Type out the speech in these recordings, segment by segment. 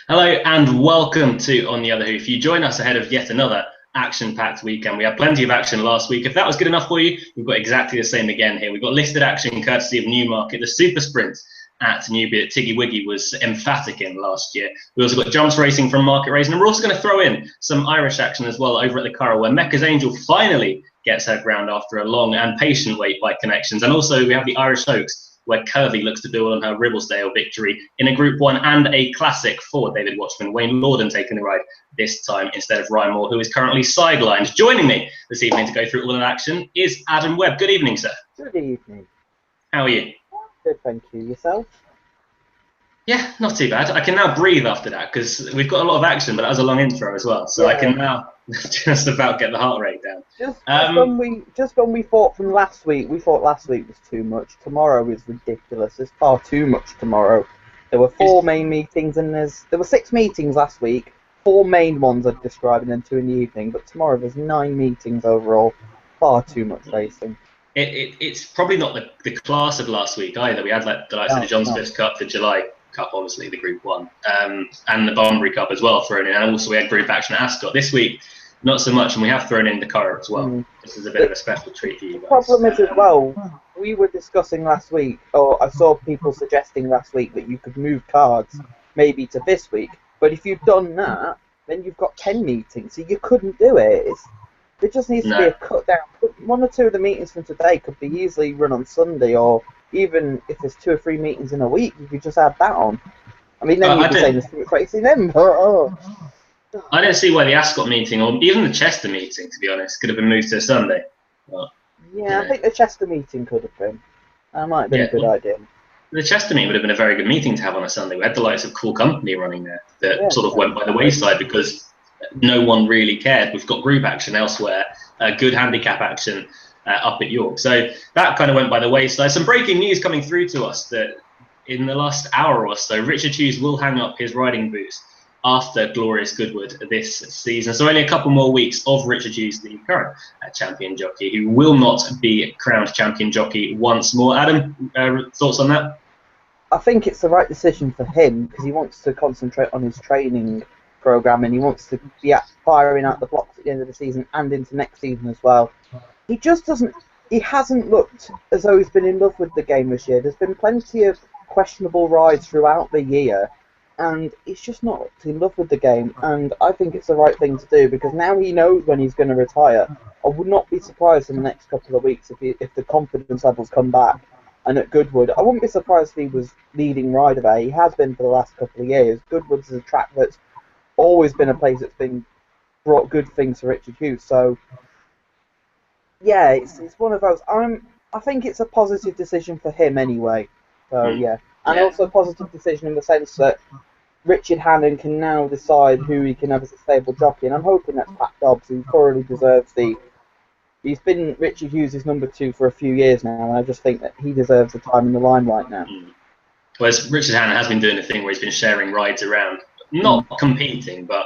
Hello and welcome to On the Other Hoof. You join us ahead of yet another action-packed weekend. We had plenty of action last week. If that was good enough for you, we've got exactly the same again here. We've got listed action courtesy of Newmarket. The super sprint at Newbury that Tiggy Wiggy was emphatic in last year. We also got jumps racing from Market Rasen, and we're also going to throw in some Irish action as well over at the Curragh, where Mecca's Angel finally gets her ground after a long and patient wait by Connections. And also we have the Irish Oaks, where Curragh looks to build on her Ribblesdale victory in a Group 1 and a classic for David Watchman. Wayne Lorden taking the ride this time instead of Ryan Moore, who is currently sidelined. Joining me this evening to go through all of that action is Adam Webb. Good evening, sir. Good evening. How are you? Good, thank you. Yourself? Yeah, not too bad. I can now breathe after that because we've got a lot of action, but that was a long intro as well. So yeah. I can now just about get the heart rate down. Just when we thought from last week, we thought last week was too much. Tomorrow is ridiculous. There's far too much tomorrow. There were four main meetings, and there were 6 meetings last week. 4 main ones I'd describe, and then 2 in the evening. But tomorrow there's 9 meetings overall. Far too much racing. It's probably not the class of last week either. We had like the likes of the John Smith's Cup, the July Cup, obviously the Group 1, and the Bunbury Cup as well thrown in, and also we had group action at Ascot. This week, not so much, and we have thrown in the Curragh as well. This is a bit of a special treat for you guys. The problem is as well, we were discussing last week, or I saw people suggesting last week that you could move cards maybe to this week, but if you've done that, then you've got 10 meetings, so you couldn't do it. There just needs to be a cut down. 1 or 2 of the meetings from today could be easily run on Sunday, or even if there's 2 or 3 meetings in a week, you could just add that on. I mean, then you'd be saying the crazy then, but I don't see why the Ascot meeting, or even the Chester meeting, to be honest, could have been moved to Sunday. But, yeah, I think the Chester meeting could have been. That might have been a good idea. The Chester meeting would have been a very good meeting to have on a Sunday. We had the likes of Cool Company running there that sort of went by the wayside because no one really cared. We've got group action elsewhere, good handicap action up at York. So that kind of went by the wayside. Some breaking news coming through to us that in the last hour or so, Richard Hughes will hang up his riding boots after Glorious Goodwood this season. So only a couple more weeks of Richard Hughes, the current champion jockey, who will not be crowned champion jockey once more. Adam, thoughts on that? I think it's the right decision for him because he wants to concentrate on his training program and he wants to be firing out the blocks at the end of the season and into next season as well. He hasn't looked as though he's been in love with the game this year. There's been plenty of questionable rides throughout the year, and he's just not in love with the game, and I think it's the right thing to do because now he knows when he's going to retire. I would not be surprised in the next couple of weeks if the confidence levels come back. And at Goodwood, I wouldn't be surprised if he was leading rider there. He has been for the last couple of years. Goodwood's a track that's always been a place that's been brought good things to Richard Hughes. So, yeah, it's one of those. I think it's a positive decision for him anyway. So, yeah. And also a positive decision in the sense that Richard Hannon can now decide who he can have as a stable jockey. And I'm hoping that's Pat Dobbs, who thoroughly deserves He's been Richard Hughes' number 2 for a few years now, and I just think that he deserves the time in the limelight now. Whereas Richard Hannon has been doing the thing where he's been sharing rides around, not competing, but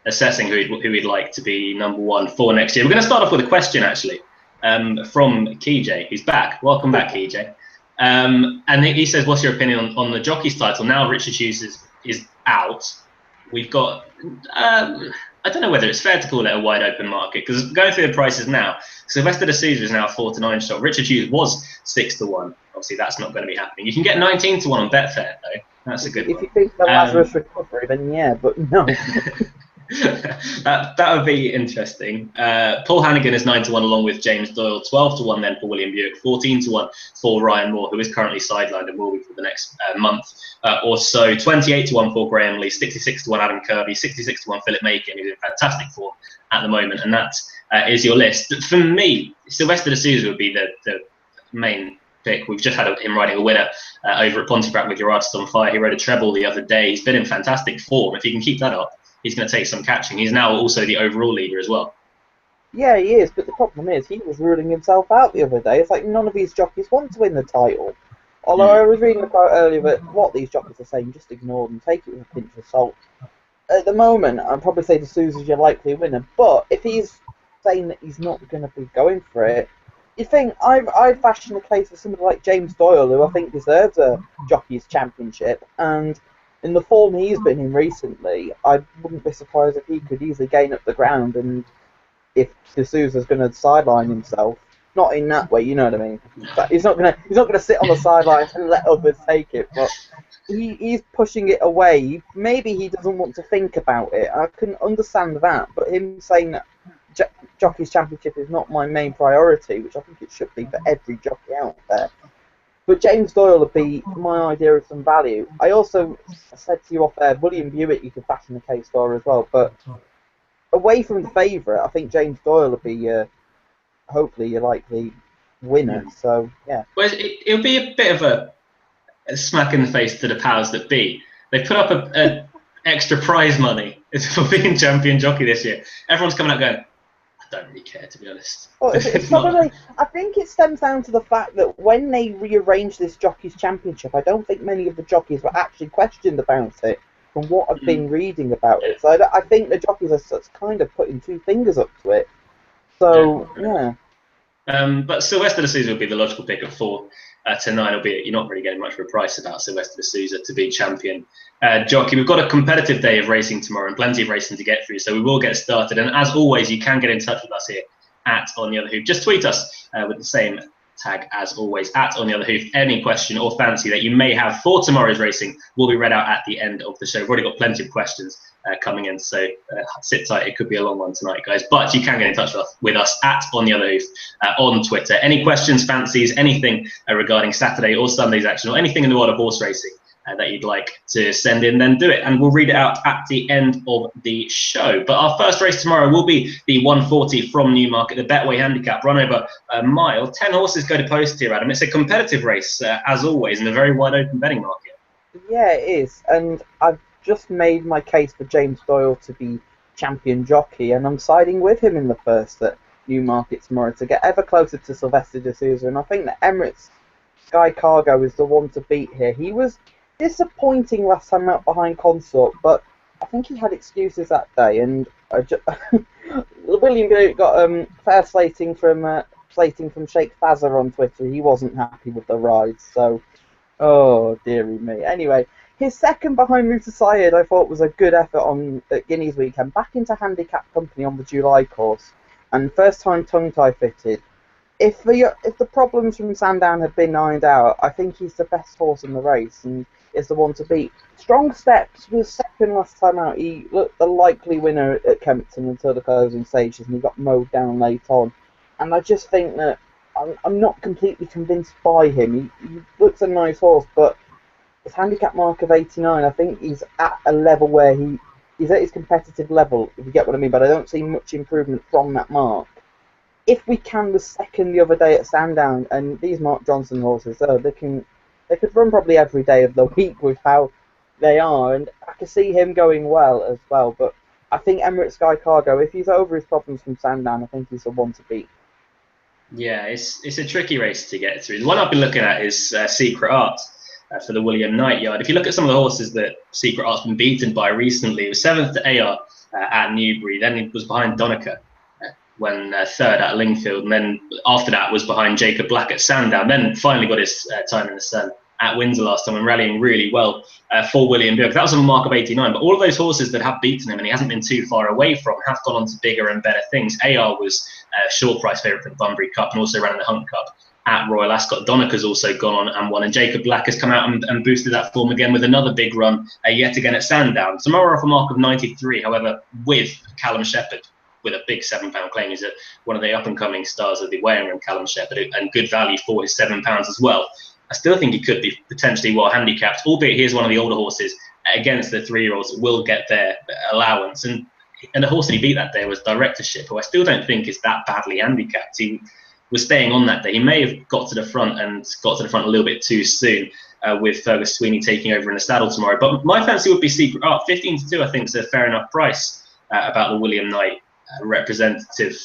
assessing who he'd like to be number 1 for next year. We're going to start off with a question, actually, from KJ, who's back. Welcome back, KJ. And he says, what's your opinion on the jockey's title? Now Richard Hughes is out. We've got... I don't know whether it's fair to call it a wide open market because going through the prices now, Sylvester de Sousa is now 4 to 9 shot. Richard Hughes was 6 to 1. Obviously, that's not going to be happening. You can get 19 to 1 on Betfair though. That's a good one. If you think the Lazarus recovery, then yeah, but no. that would be interesting. Paul Hannigan is 9 to 1 along with James Doyle, 12 to 1 then for William Buick, 14 to 1 for Ryan Moore, who is currently sidelined and will be for the next month or so. 28 to 1 for Graham Lee, 66 to 1 Adam Kirby, 66 to 1 Philip Macon, who's in fantastic form at the moment, and that is your list. For me, Sylvester de Sousa would be the main pick. We've just had him riding a winner over at Pontefract with Your Artist on Fire. He rode a treble the other day. He's been in fantastic form. If he can keep that up, he's going to take some catching. He's now also the overall leader as well. Yeah, he is, but the problem is he was ruling himself out the other day. It's like none of these jockeys want to win the title. Although I was reading about earlier that what these jockeys are saying, just ignore them, take it with a pinch of salt. At the moment, I'd probably say de Sousa's your likely winner, but if he's saying that he's not going to be going for it, you think I'd fashion a case for somebody like James Doyle, who I think deserves a jockey's championship, and in the form he's been in recently, I wouldn't be surprised if he could easily gain up the ground, and if D'Souza's going to sideline himself, not in that way, you know what I mean. But he's not gonna sit on the sidelines and let others take it, but he's pushing it away. Maybe he doesn't want to think about it. I can understand that, but him saying that Jockey's Championship is not my main priority, which I think it should be for every jockey out there. But James Doyle would be my idea of some value. I also said to you off air, William Buick you could fashion the case for as well, but away from the favourite, I think James Doyle would be hopefully your likely winner. So yeah. Well, it'll be a bit of a smack in the face to the powers that be. They put up a extra prize money for being champion jockey this year. Everyone's coming out going, I don't really care, to be honest. Well, it's probably, I think it stems down to the fact that when they rearranged this Jockeys Championship, I don't think many of the jockeys were actually questioned about it from what I've been reading about it. So I think the jockeys are kind of putting two fingers up to it. So, yeah. But Sylvester D'Souza would be the logical pick at 4 to 9, albeit you're not really getting much of a price about Sylvester D'Souza to be champion jockey. We've got a competitive day of racing tomorrow and plenty of racing to get through, so we will get started. And as always, you can get in touch with us here at On The Other Hoof. Just tweet us with the same tag as always, at On The Other Hoof. Any question or fancy that you may have for tomorrow's racing will be read out at the end of the show. We've already got plenty of questions coming in, so sit tight. It could be a long one tonight, guys. But you can get in touch with us at On The Other Hoof on Twitter. Any questions, fancies, anything regarding Saturday or Sunday's action, or anything in the world of horse racing that you'd like to send in, then do it, and we'll read it out at the end of the show. But our first race tomorrow will be the 140 from Newmarket, the Betway Handicap, run over a mile. 10 horses go to post here, Adam. It's a competitive race, as always, in a very wide open betting market. Yeah, it is, and I've just made my case for James Doyle to be champion jockey, and I'm siding with him in the first at Newmarket tomorrow to get ever closer to Sylvester D'Souza, and I think that Emirates Sky Cargo is the one to beat here. He was disappointing last time out behind Consort, but I think he had excuses that day, and William Buick got fair slating from Sheikh Fazza on Twitter. He wasn't happy with the ride, so oh dearie me. Anyway, his second behind Musa Syed I thought was a good effort at Guineas weekend, back into handicap company on the July course, and first time tongue tie fitted. If the problems from Sandown had been ironed out, I think he's the best horse in the race and is the one to beat. Strong Steps was second last time out. He looked the likely winner at Kempton until the closing stages, and he got mowed down late on. And I just think that I'm not completely convinced by him. He looks a nice horse, but his handicap mark of 89, I think he's at a level where he's at his competitive level, if you get what I mean, but I don't see much improvement from that mark. If we can was second the other day at Sandown, and these Mark Johnson horses, they could run probably every day of the week with how they are, and I can see him going well as well. But I think Emirates Sky Cargo, if he's over his problems from Sandown, I think he's the one to beat. Yeah, it's a tricky race to get through. The one I've been looking at is Secret Art for the William Knight Yard. If you look at some of the horses that Secret Art's been beaten by recently, it was 7th to AR at Newbury, then he was behind Donica when 3rd at Lingfield, and then after that was behind Jacob Black at Sandown, then finally got his time in the sun at Windsor last time and rallying really well for William Buick. That was on a mark of 89, but all of those horses that have beaten him and he hasn't been too far away from have gone on to bigger and better things. AR was a short price favourite for the Bunbury Cup and also ran in the Hunt Cup at Royal Ascot. Donica's also gone on and won, and Jacob Black has come out and boosted that form again with another big run yet again at Sandown. Tomorrow off a mark of 93, however, with Callum Shepherd with a big £7 claim. He's one of the up-and-coming stars of the weighing room, Callum Shepherd, and good value for his £7 as well. I still think he could be potentially well handicapped, albeit he is one of the older horses against the 3-year-olds that will get their allowance. And the horse that he beat that day was Directorship, who I still don't think is that badly handicapped. He was staying on that day. He may have got to the front a little bit too soon with Fergus Sweeney taking over in the saddle tomorrow. But my fancy would be Secret Art. 15-2, I think, is a fair enough price about the William Knight representative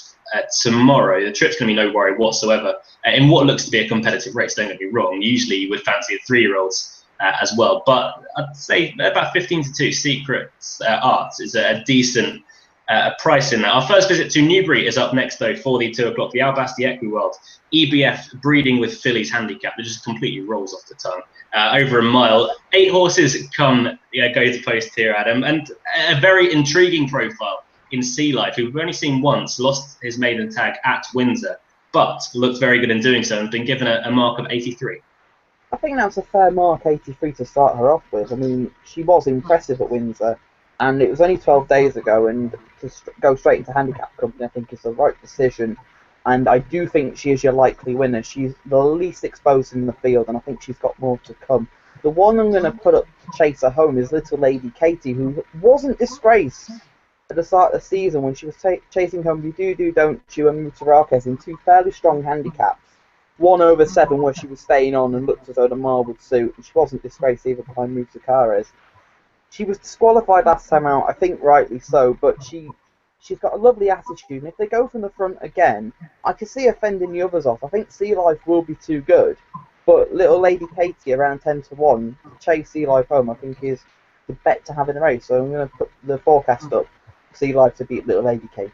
tomorrow. The trip's going to be no worry whatsoever in what looks to be a competitive race. Don't get me wrong. Usually you would fancy the 3-year-olds as well, but I'd say about 15-2. Secret Art is a decent a price in that. Our first visit to Newbury is up next, though, for the 2 o'clock. The Albasti Equiworld EBF breeding with fillies handicap. It just completely rolls off the tongue. Over a mile. 8 horses go to post here, Adam, and a very intriguing profile in Sea Life, who we've only seen once, lost his maiden tag at Windsor, but looked very good in doing so and has been given a mark of 83. I think that's a fair mark, 83, to start her off with. I mean, she was impressive at Windsor, and it was only 12 days ago, and to go straight into handicap company, I think is the right decision. And I do think she is your likely winner. She's the least exposed in the field, and I think she's got more to come. The one I'm going to put up to chase her home is Little Lady Katie, who wasn't disgraced at the start of the season when she was chasing home You Do Don't You and Mutarakes in 2 fairly strong handicaps. 1 over 7 where she was staying on and looked as though the mile would suit, and she wasn't disgraced either behind Mutarakes. She was disqualified last time out, I think rightly so, but she's got a lovely attitude, and if they go from the front again, I can see her fending the others off. I think Sea Life will be too good, but Little Lady Katie around 10 to 1 to chase Sea Life home, I think is the bet to have in the race. So I'm going to put the forecast up, Sea Life to beat Little Lady Katie.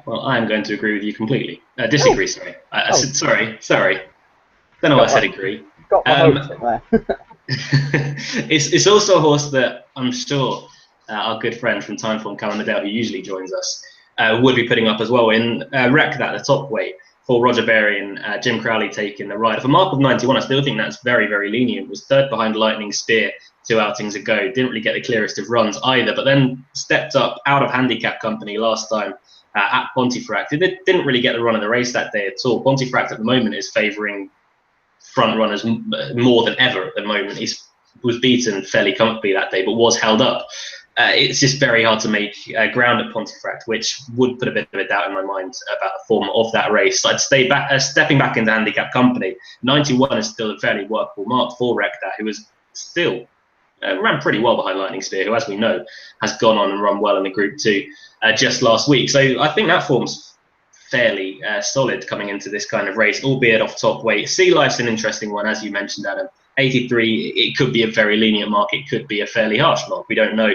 Well, I'm going to agree with you completely. Disagree, sorry. I said sorry. Don't know why I said agree. Got my hopes in there. It's also a horse that I'm sure our good friend from Timeform, Callum Adele, who usually joins us, would be putting up as well in Wreck That, the top weight, for Roger Berry and Jim Crowley taking the ride. For a mark of 91, I still think that's very, very lenient. Was 3rd behind Lightning Spear 2 outings ago. Didn't really get the clearest of runs either, but then stepped up out of handicap company last time at Pontefract. It didn't really get the run of the race that day at all. Pontefract at the moment is favouring front runners more than ever at the moment. He was beaten fairly comfortably that day, but was held up. It's just very hard to make ground at Pontefract, which would put a bit of a doubt in my mind about the form of that race. I'd stay back, stepping back into handicap company. 91 is still a fairly workable mark for Rekdar, who is still ran pretty well behind Lightning Spear, who, as we know, has gone on and run well in the Group 2 just last week. So I think that form's fairly solid coming into this kind of race, albeit off top weight. Sea Life's an interesting one, as you mentioned, Adam. 83, it could be a very lenient mark. It could be a fairly harsh mark. We don't know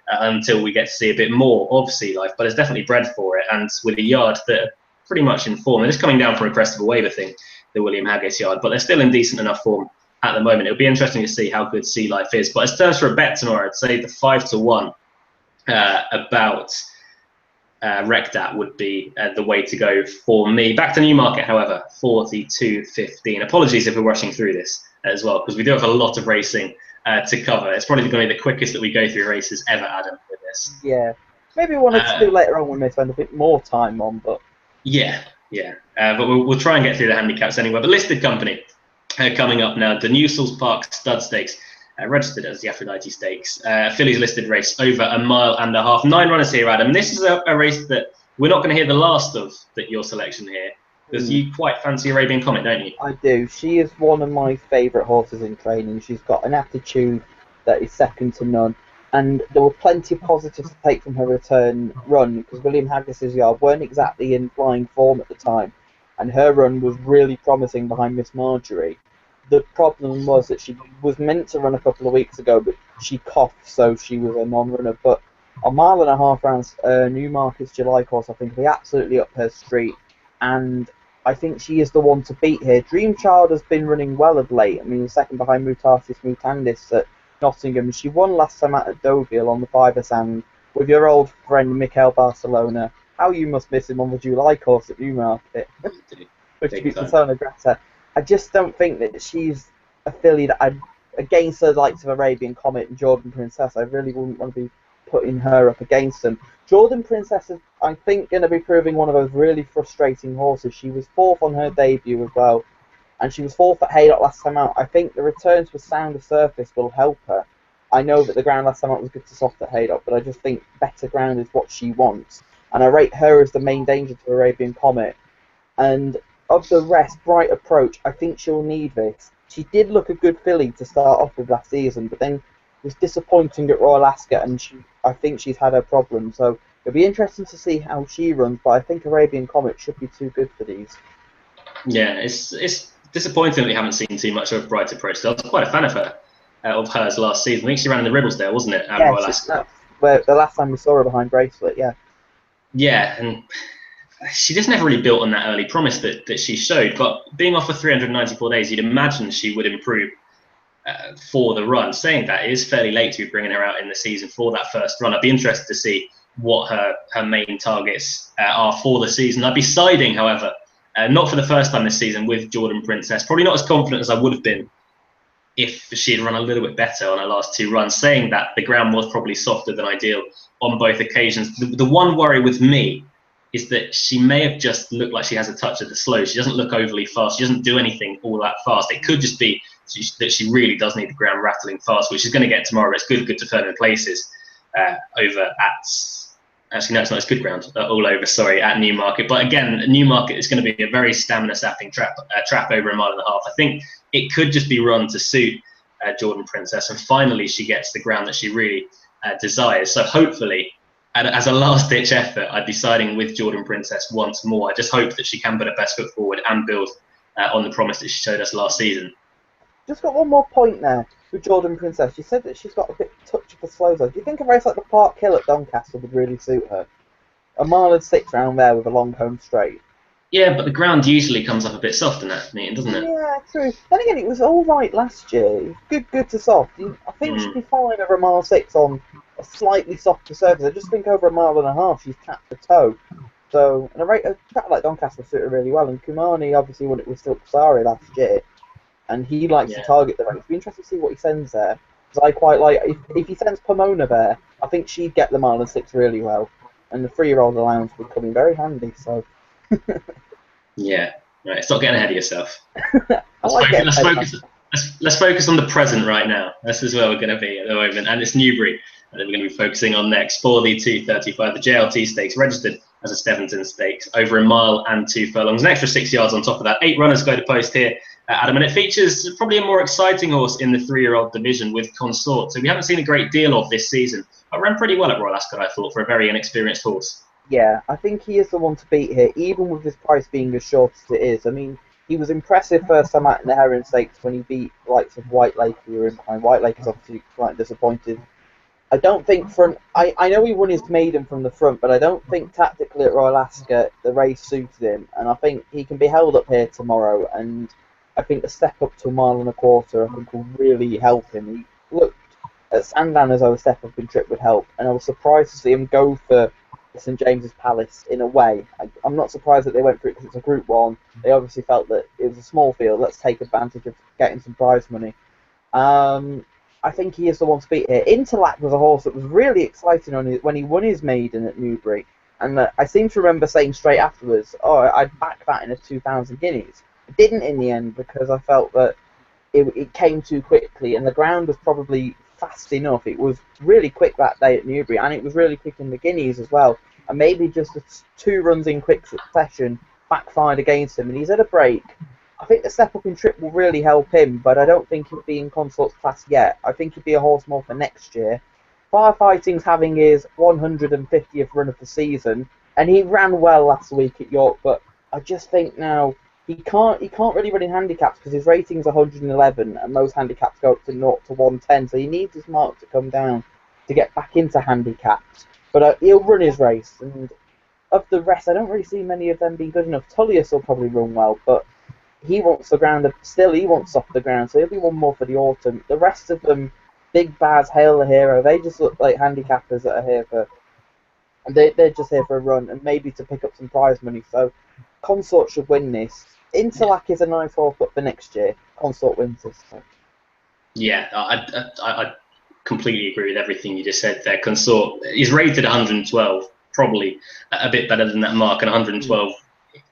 until we get to see a bit more of Sea Life, but it's definitely bred for it. And with a yard that are pretty much in form, and it's coming down from a crest of a wave, I think, the William Haggis yard, but they're still in decent enough form at the moment. It'll be interesting to see how good Sea Life is. But as terms for a bet tomorrow, I'd say the 5 to 1 about Rekdar would be the way to go for me. Back to Newmarket, however, 42.15. Apologies if we're rushing through this as well, because we do have a lot of racing to cover. It's probably going to be the quickest that we go through races ever, Adam, with this. Yeah. Maybe one or two later on when they spend a bit more time on, but... Yeah. But we'll try and get through the handicaps anyway. But listed company coming up now, the Newsells Park Stud Stakes, registered as the Aphrodite Stakes. Fillies listed race over a mile and a half. 9 runners here, Adam. This is a race that we're not going to hear the last of your selection here, because you quite fancy Arabian Comet, don't you? I do. She is one of my favourite horses in training. She's got an attitude that is second to none. And there were plenty of positives to take from her return run, because William Haggis's yard weren't exactly in flying form at the time. And her run was really promising behind Miss Marjorie. The problem was that she was meant to run a couple of weeks ago, but she coughed, so she was a non-runner. But a mile and a half round Newmarket's July course, I think, will be absolutely up her street. And I think she is the one to beat here. Dreamchild has been running well of late. I mean, second behind Mutatis Mutandis at Nottingham. She won last time out at Deauville on the Fiver Sand with your old friend Mikel Barcelona. How you must miss him on the July course at Newmarket, which beats Persona Grata. I just don't think that she's a filly that against the likes of Arabian Comet and Jordan Princess, I really wouldn't want to be putting her up against them. Jordan Princess is, I think, going to be proving one of those really frustrating horses. She was 4th on her debut as well, and she was 4th at Haydock last time out. I think the return to a sounder surface will help her. I know that the ground last time out was good to soft at Haydock, but I just think better ground is what she wants. And I rate her as the main danger to Arabian Comet. And of the rest, Bright Approach, I think she'll need this. She did look a good filly to start off with last season, but then was disappointing at Royal Ascot, and I think she's had her problems. So it'll be interesting to see how she runs, but I think Arabian Comet should be too good for these. Yeah, it's disappointing that we haven't seen too much of Bright Approach. I was quite a fan of her, of hers last season. I think she ran in the Ribblesdale, wasn't it, at Royal Ascot? where the last time we saw her behind Bracelet, yeah. Yeah, and she just never really built on that early promise that she showed. But being off for 394 days, you'd imagine she would improve for the run. Saying that, it is fairly late to be bringing her out in the season for that first run. I'd be interested to see what her main targets are for the season. I'd be siding, however, not for the first time this season, with Jordan Princess. Probably not as confident as I would have been if she had run a little bit better on her last two runs. Saying that, the ground was probably softer than ideal on both occasions. The one worry with me is that she may have just looked like she has a touch of the slow. She doesn't look overly fast. She doesn't do anything all that fast. It could just be that she really does need the ground rattling fast, which she's going to get tomorrow. It's good to turn in places over at... Actually, no, it's not. It's good ground all over, sorry, at Newmarket. But again, Newmarket is going to be a very stamina-sapping trap over a mile and a half. I think it could just be run to suit Jordan Princess. And finally, she gets the ground that she really desires. So hopefully, as a last-ditch effort, I'd be siding with Jordan Princess once more. I just hope that she can put her best foot forward and build on the promise that she showed us last season. Just got one more point there with Jordan Princess. You said that she's got a bit touch of the slow zone. Do you think a race like the Park Hill at Doncaster would really suit her? A mile and 6 round there with a long home straight. Yeah, but the ground usually comes up a bit soft in that meeting, doesn't it? Yeah, true. Then again, it was all right last year. Good to soft. I think she'd be fine over a mile 6 on a slightly softer surface. I just think over a mile and a half she's tapped the toe. So, and a track like Doncaster would suit her really well. And Kumani obviously won it with Silksari last year. And he likes to target the race. It'd be interesting to see what he sends there. Because I quite like, if he sends Pomona there, I think she'd get the mile and 6 really well. And the 3-year-old allowance would come in very handy, so... Yeah, right, stop getting ahead of yourself. Let's focus on the present right now. This is where we're going to be at the moment. And it's Newbury that we're going to be focusing on next for the 235, the JLT Stakes, registered as a Steventon Stakes, over a mile and 2 furlongs. An extra 6 yards on top of that. 8 runners go to post here, Adam, and it features probably a more exciting horse in the 3-year-old division with Consort. So we haven't seen a great deal of this season, but ran pretty well at Royal Ascot, I thought, for a very inexperienced horse. Yeah, I think he is the one to beat here, even with his price being as short as it is. I mean, he was impressive first time out in the Heron Stakes when he beat the likes of White Lake, who were in behind. White Lake is obviously quite disappointed. I don't think I know he won his maiden from the front, but I don't think tactically at Royal Ascot the race suited him, and I think he can be held up here tomorrow, and I think the step up to a mile and a quarter I think will really help him. He looked at Sandown as though a step up in trip would help, and I was surprised to see him go for St James's Palace in a way. I'm not surprised that they went for it because it's a Group 1. They obviously felt that it was a small field. Let's take advantage of getting some prize money. I think he is the one to beat here. Interlac was a horse that was really exciting when he won his maiden at Newbury. And I seem to remember saying straight afterwards, I'd back that in a 2,000 guineas. I didn't in the end because I felt that it came too quickly and the ground was probably fast enough. It was really quick that day at Newbury, and it was really quick in the Guineas as well. And maybe just 2 runs in quick succession backfired against him, and he's at a break. I think the step up in trip will really help him, but I don't think he'll be in Consort's class yet. I think he'd be a horse more for next year. Firefighting's having his 150th run of the season, and he ran well last week at York, but I just think now he can't really run in handicaps because his rating's 111 and most handicaps go up to 0 to 110, so he needs his mark to come down to get back into handicaps. But he'll run his race, and of the rest I don't really see many of them being good enough. Tullius will probably run well, but he wants the ground, still he wants off the ground, so he'll be one more for the autumn. The rest of them, Big Baz, Hail the Hero, they just look like handicappers that are here for, they're just here for a run and maybe to pick up some prize money. So Consort should win this. Interlac is a nice horse, but for next year, Consort wins this. So. Yeah, I completely agree with everything you just said there. Consort is rated 112, probably a bit better than that mark, and 112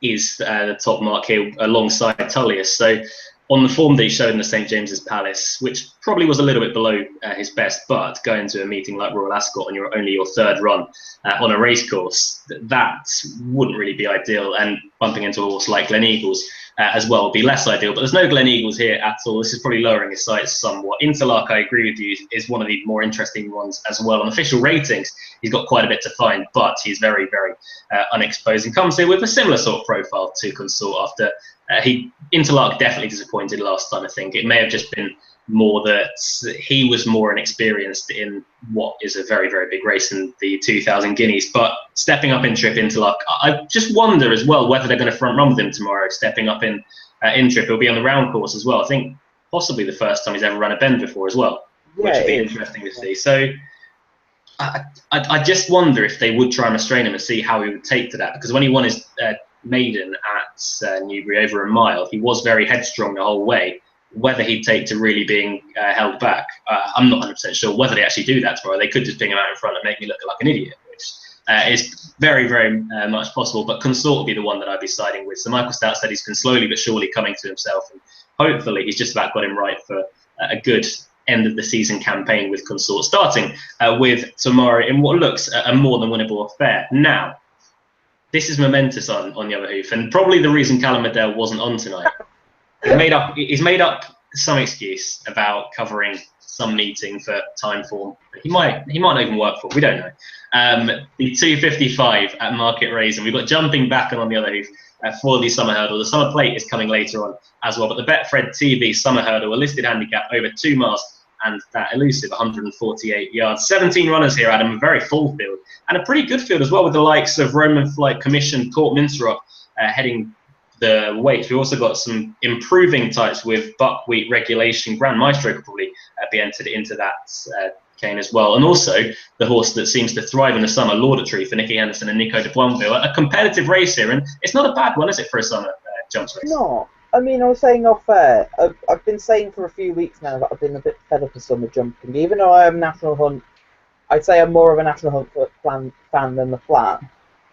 is the top mark here alongside Tullius. So on the form that he showed in the St James's Palace, which probably was a little bit below his best, but going to a meeting like Royal Ascot on only your 3rd run on a racecourse, that wouldn't really be ideal, and bumping into a horse like Glen Eagles as well would be less ideal. But there's no Glen Eagles here at all. This is probably lowering his sights somewhat. Interlac, I agree with you, is one of the more interesting ones as well. On official ratings, he's got quite a bit to find, but he's very, very unexposed and comes here with a similar sort of profile to Consort after Interlac definitely disappointed last time. I think it may have just been more that he was more inexperienced in what is a very, very big race in the 2000 Guineas. But stepping up in Trip Interlock, I just wonder as well whether they're going to front run with him tomorrow. Stepping up in Trip, he'll be on the round course as well. I think possibly the first time he's ever run a bend before as well, which would be interesting to see. So I just wonder if they would try and restrain him and see how he would take to that, because when he won his maiden at Newbury over a mile, he was very headstrong the whole way. Whether he'd take to really being held back, I'm not 100% sure whether they actually do that tomorrow. They could just bring him out in front and make me look like an idiot, which is very, very much possible. But Consort will be the one that I'd be siding with. So Michael Stout said he's been slowly but surely coming to himself, and hopefully he's just about got him right for a good end of the season campaign with Consort, starting with tomorrow in what looks a more than winnable affair. Now, this is momentous on the other hoof, and probably the reason Callum Liddell wasn't on tonight. He's made up some excuse about covering some meeting for time form. He might not even work for. We don't know. The 2:55 at Market Rasen. We've got jumping back on the other hoof for the summer hurdle. The summer plate is coming later on as well. But the Betfred TV summer hurdle, a listed handicap over 2 miles and that elusive 148 yards. 17 runners here, Adam. A very full field and a pretty good field as well, with the likes of Roman Flight Commission, Court Minstrel heading the weights. We've also got some improving types with Buckwheat Regulation. Grand Maestro could probably be entered into that cane as well. And also the horse that seems to thrive in the summer, Laudatory, for Nicky Henderson and Nico de Boinville. A competitive race here, and it's not a bad one, is it, for a summer jumps race? No. I mean, I was saying off air, I've been saying for a few weeks now that I've been a bit fed up of summer jumping. Even though I am National Hunt, I'd say I'm more of a National Hunt fan than the flat.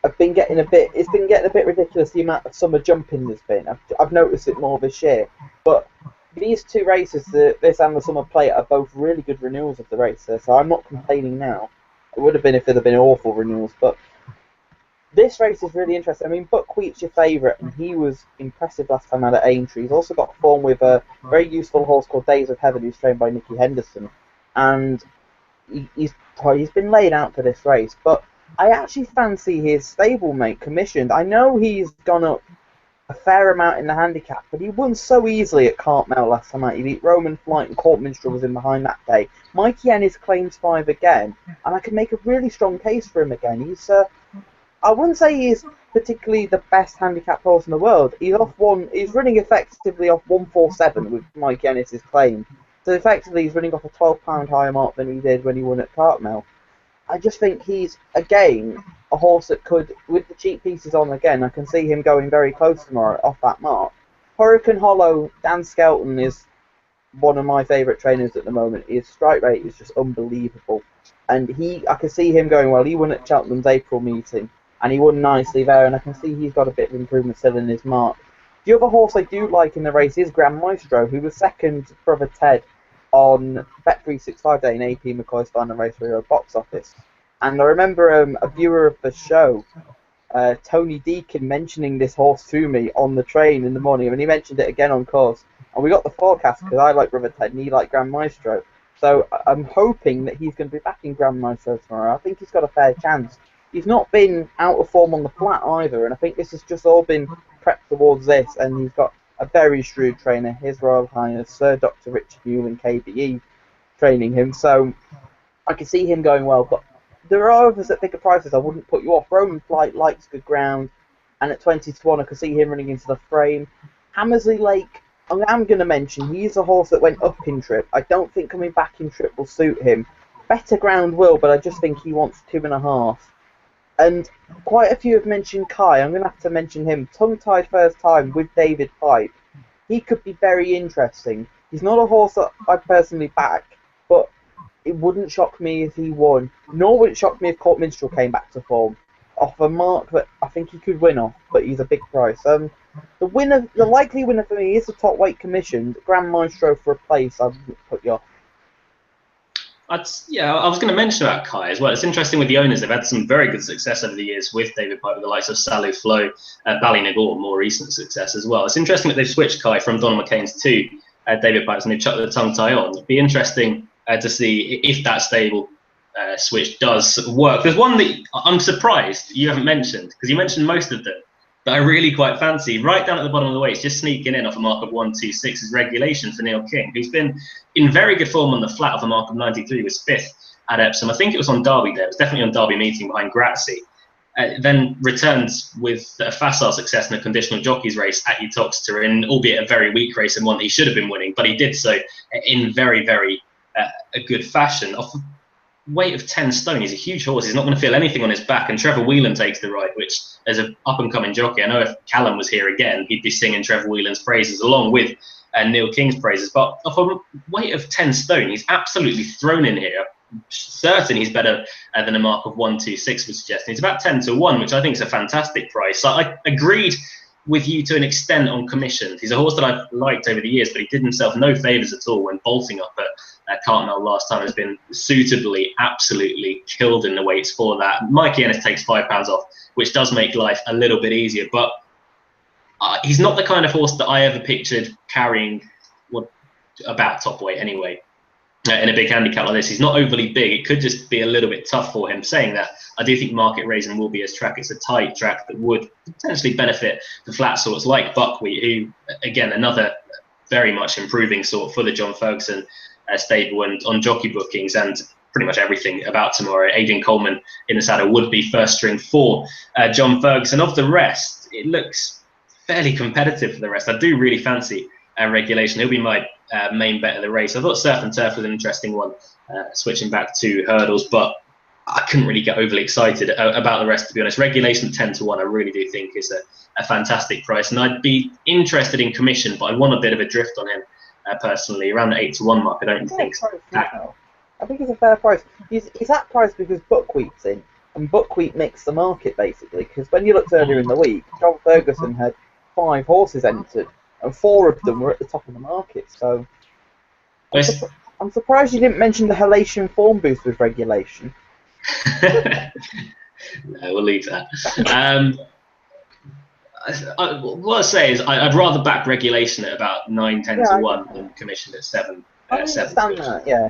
It's been getting a bit ridiculous, the amount of summer jumping there's been. I've noticed it more this year. But these two races, this and the summer plate, are both really good renewals of the racer, so I'm not complaining now. It would have been if it had been awful renewals, but this race is really interesting. I mean, Buckwheat's your favourite, and he was impressive last time out at Aintree. He's also got form with a very useful horse called Days of Heaven, who's trained by Nicky Henderson, and he's been laid out for this race. But I actually fancy his stablemate, Commissioned. I know he's gone up a fair amount in the handicap, but he won so easily at Cartmel last time out. He beat Roman Flight, and Court Minstrel was in behind that day. Mikey Ennis claims 5 again, and I can make a really strong case for him again. He's I wouldn't say he's particularly the best handicap horse in the world. He's running effectively off 147 with Mike Ennis's claim. So effectively he's running off a £12 higher mark than he did when he won at Cartmel. I just think he's, again, a horse that could, with the cheap pieces on again, I can see him going very close tomorrow off that mark. Hurricane Hollow, Dan Skelton is one of my favourite trainers at the moment. His strike rate is just unbelievable. And I can see him going well. He won at Cheltenham's April meeting, and he won nicely there, and I can see he's got a bit of improvement still in his mark. The other horse I do like in the race is Grand Maestro, who was second to Brother Ted on Bet365 Day in AP McCoy's final race for Euro box office. And I remember a viewer of the show, Tony Deacon, mentioning this horse to me on the train in the morning, and he mentioned it again on course. And we got the forecast because I like Brother Ted and he liked Grand Maestro. So I'm hoping that he's going to be back in Grand Maestro tomorrow. I think he's got a fair chance. He's not been out of form on the flat either, and I think this has just all been prepped towards this, and he's got a very shrewd trainer, His Royal Highness Sir Dr. Richard Newland, KBE, training him, so I can see him going well, but there are others at bigger prices I wouldn't put you off. Roman Flight likes good ground, and at 20-1 I could see him running into the frame. Hammersley Lake, I'm going to mention, he's a horse that went up in Trip. I don't think coming back in Trip will suit him. Better ground will, but I just think he wants 2.5. And quite a few have mentioned Kai. I'm going to have to mention him. Tongue-tied first time with David Pipe. He could be very interesting. He's not a horse that I personally back, but it wouldn't shock me if he won. Nor would it shock me if Court Minstrel came back to form. Off a mark that I think he could win off, but he's a big price. The likely winner for me is the top weight commissioned. Grand Maestro for a place I wouldn't put you off. I was going to mention about Kai as well. It's interesting with the owners. They've had some very good success over the years with David Pipe, with the likes of Salu Flo, Ballynagore, more recent success as well. It's interesting that they've switched Kai from Donald McCain's to David Pipe's, and they've chucked the tongue tie on. It'd be interesting to see if that stable switch does work. There's one that I'm surprised you haven't mentioned, because you mentioned most of them, that I really quite fancy. Right down at the bottom of the weights, just sneaking in off a mark of 126 is Regulation for Neil King, who's been in very good form on the flat off a mark of 93, was 5th at Epsom. I think it was on Derby Day. It was definitely on Derby meeting behind Grazzi. Then returns with a facile success in the conditional jockeys race at Uttoxeter, in albeit a very weak race and one he should have been winning, but he did so in very, very a good fashion. Off a weight of 10 stone, he's a huge horse. He's not going to feel anything on his back, and Trevor Whelan takes the ride, which, as an up-and-coming jockey, I know if Callum was here again, he'd be singing Trevor Whelan's praises along with Neil King's praises. But off a weight of 10 stone, he's absolutely thrown in here. Certain he's better than a mark of 126 would suggest. He's about 10 to 1, which I think is a fantastic price. So I agreed with you to an extent on commission. He's a horse that I've liked over the years, but he did himself no favours at all when bolting up at Cartmel last time. Has been suitably, absolutely killed in the weights for that. Mikey Ennis takes £5 off, which does make life a little bit easier, but he's not the kind of horse that I ever pictured carrying about top weight anyway. In a big handicap like this, he's not overly big. It could just be a little bit tough for him. Saying that, I do think Market Rasen will be his track. It's a tight track that would potentially benefit the flat sorts like Buckwheat, who, again, another very much improving sort for the John Ferguson stable and on jockey bookings and pretty much everything about tomorrow. Aidan Coleman in the saddle would be first string for John Ferguson. Of the rest, it looks fairly competitive for the rest. I do really fancy Regulation. He'll be my main bet of the race. I thought Surf and Turf was an interesting one, switching back to hurdles, but I couldn't really get overly excited about the rest, to be honest. Regulation 10 to 1, I really do think is a fantastic price, and I'd be interested in commission, but I want a bit of a drift on him personally. Around the 8 to 1 mark, I don't think so. I think it's a fair price. He's that price because Buckwheat's in, and Buckwheat makes the market basically. Because when you looked earlier in the week, John Ferguson had 5 horses entered, and 4 of them were at the top of the market. So I'm surprised you didn't mention the halation form boost with Regulation. No, we'll leave that. What I say is I'd rather back Regulation at about 9, 10 to 1 than commissioned at 7. I understand that, yeah.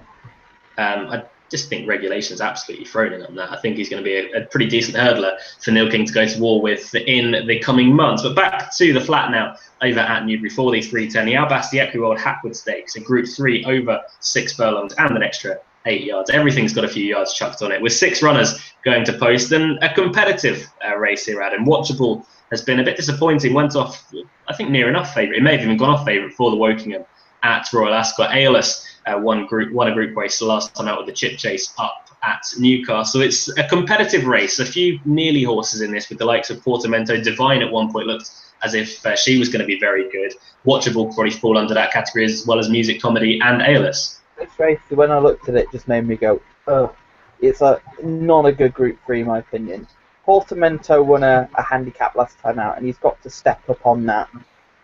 I just think Regulation is absolutely thrown in on that. I think he's going to be a pretty decent hurdler for Neil King to go to war with in the coming months. But back to the flat now over at Newbury for the 310. The Albasti Equiworld Hackwood Stakes, a Group 3 over 6 furlongs and an extra 8 yards. Everything's got a few yards chucked on it, with 6 runners going to post, and a competitive race here, Adam. Watchable has been a bit disappointing. Went off, I think, near enough favourite. It may have even gone off favourite for the Wokingham at Royal Ascot. Ayless won a group race last time out with the Chip Chase up at Newcastle. It's a competitive race. A few nearly horses in this, with the likes of Portamento. Divine at one point looked as if she was going to be very good. Watchable could probably fall under that category, as well as Music Comedy and Ayless. This race, when I looked at it, just made me go, oh, it's not a good Group 3 in my opinion. Portamento won a handicap last time out, and he's got to step up on that.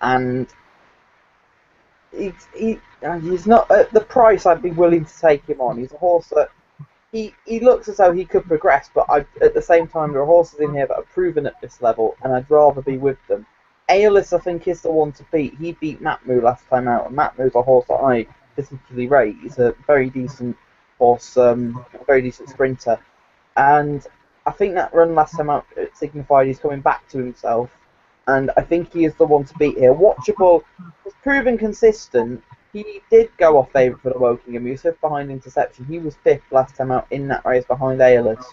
And he's not at the price I'd be willing to take him on. He's a horse that he looks as though he could progress, but at the same time there are horses in here that are proven at this level, and I'd rather be with them. Ayless, I think, is the one to beat. He beat Matmu last time out, and Matmu's a horse that I particularly rate. He's a very decent horse, a very decent sprinter, and I think that run last time out signified he's coming back to himself, and I think he is the one to beat here. Watchable was proven consistent. He did go off favourite for the Wokingham. He was 5th behind Interception. He was 5th last time out in that race behind Ayless,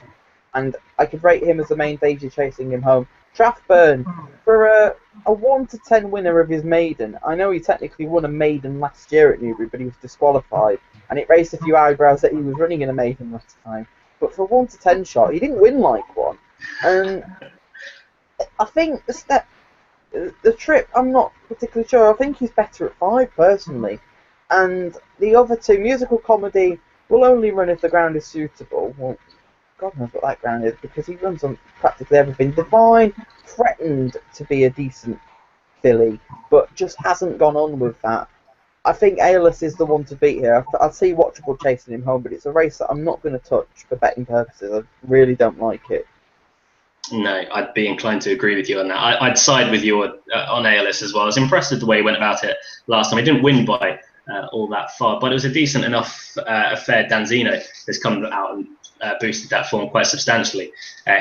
and I could rate him as the main danger chasing him home. Traffburn, for a 1 to 10 winner of his maiden. I know he technically won a maiden last year at Newbury, but he was disqualified, and it raised a few eyebrows that he was running in a maiden last time. But for a 1 to 10 shot, he didn't win like one. And I think the trip, I'm not particularly sure. I think he's better at 5 personally. And the other 2, Musical Comedy, will only run if the ground is suitable. Well, God knows what that ground is, because he runs on practically everything. Divine threatened to be a decent filly, but just hasn't gone on with that. I think Ayless is the one to beat here. I'd see Watchable chasing him home, but it's a race that I'm not going to touch for betting purposes. I really don't like it. No, I'd be inclined to agree with you on that. I'd side with you on Ayless as well. I was impressed with the way he went about it last time. He didn't win by all that far. But it was a decent enough affair. Danzino has come out and boosted that form quite substantially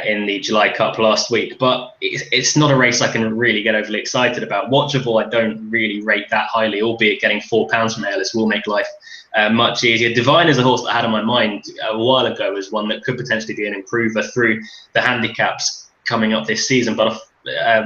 in the July Cup last week. But it's not a race I can really get overly excited about. Watchable, I don't really rate that highly, albeit getting £4 from Airless will make life much easier. Divine is a horse that I had on my mind a while ago as one that could potentially be an improver through the handicaps coming up this season. But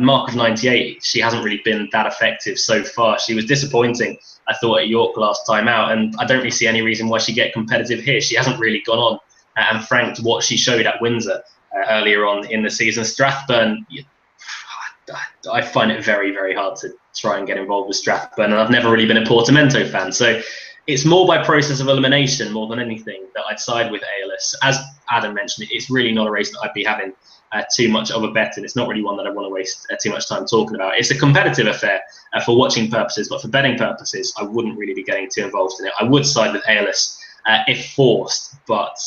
mark of 98, she hasn't really been that effective so far. She was disappointing, I thought, at York last time out, and I don't really see any reason why she get competitive here. She hasn't really gone on and franked what she showed at Windsor earlier on in the season. Strathburn, I find it very, very hard to try and get involved with Strathburn, and I've never really been a Portamento fan, so it's more by process of elimination more than anything that I'd side with ALS. As Adam mentioned, it's really not a race that I'd be having too much of a bet in. It's not really one that I want to waste too much time talking about. It's a competitive affair for watching purposes, but for betting purposes, I wouldn't really be getting too involved in it. I would side with ALS if forced, but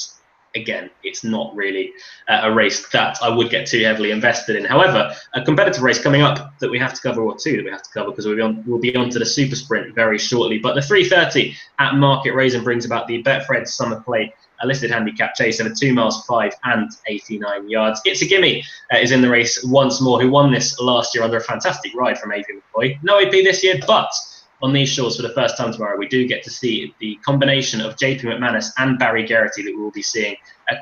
again, it's not really a race that I would get too heavily invested in. However, a competitive race coming up that we have to cover, or two that we have to cover, because we'll be on to the super sprint very shortly. But the 3:30 at Market Rasen brings about the Betfred Summer Play, a listed handicap chase over 2 miles 5 and 89 yards. It's a Gimme is in the race once more, who won this last year under a fantastic ride from Adrian McCoy. No AP this year, but on these shores for the first time tomorrow, we do get to see the combination of JP McManus and Barry Geraghty that we will be seeing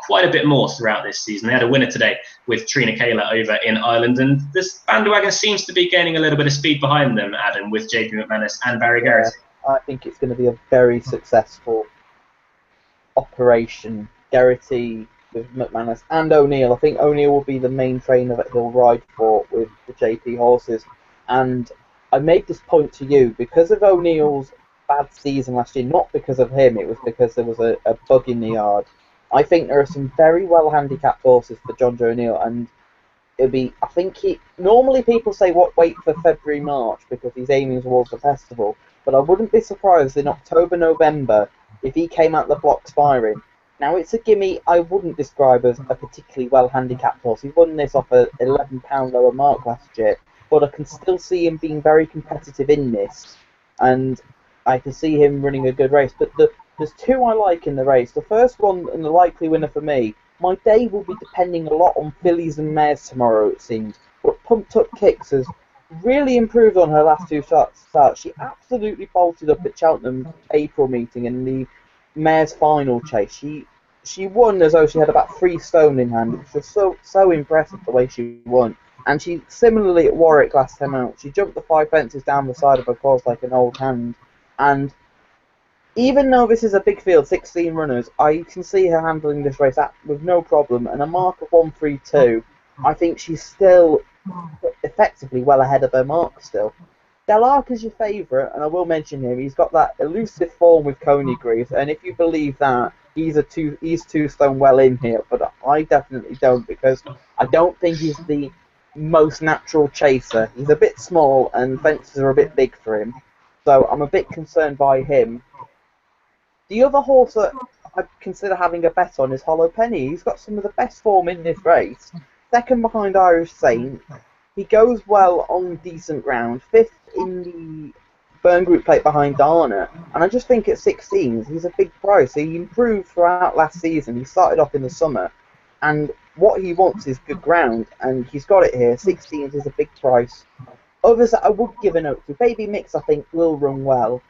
quite a bit more throughout this season. They had a winner today with Trina Kayla over in Ireland, and this bandwagon seems to be gaining a little bit of speed behind them, Adam, with JP McManus and Barry Geraghty. I think it's going to be a very successful operation. Geraghty with McManus and O'Neill. I think O'Neill will be the main trainer that he'll ride for with the JP horses. And I make this point to you because of O'Neill's bad season last year, not because of him, it was because there was a bug in the yard. I think there are some very well handicapped horses for John Joe O'Neill, and it'll be, I think normally people say wait for February, March because he's aiming towards the festival, but I wouldn't be surprised in October, November if he came out the blocks firing. Now it's a Gimme I wouldn't describe as a particularly well handicapped horse. He won this off a £11 lower mark last year, but I can still see him being very competitive in this, and I can see him running a good race. But there's two I like in the race. The first one, and the likely winner for me, my day will be depending a lot on fillies and mares tomorrow, it seems. But Pumped Up Kicks has really improved on her last two starts. She absolutely bolted up at Cheltenham April meeting in the mare's final chase. She won as though she had about 3 stone in hand. It was just so impressive the way she won. And she, similarly at Warwick last time out, she jumped the 5 fences down the side of her course like an old hand. And even though this is a big field, 16 runners, I can see her handling this race with no problem. And a mark of 1:32, I think she's still effectively well ahead of her mark still. Delark is your favourite, and I will mention him. He's got that elusive form with Coney Greaves, and if you believe that, he's 2 stone well in here. But I definitely don't, because I don't think he's the most natural chaser. He's a bit small, and fences are a bit big for him, so I'm a bit concerned by him. The other horse that I consider having a bet on is Hollow Penny. He's got some of the best form in this race. Second behind Irish Saint. He goes well on decent ground. 5th in the Burn Group Plate behind Dana. And I just think at 16, he's a big price. He improved throughout last season. He started off in the summer. And what he wants is good ground. And he's got it here. 16 is a big price. Others that I would give a note to. Baby Mix, I think, will run well.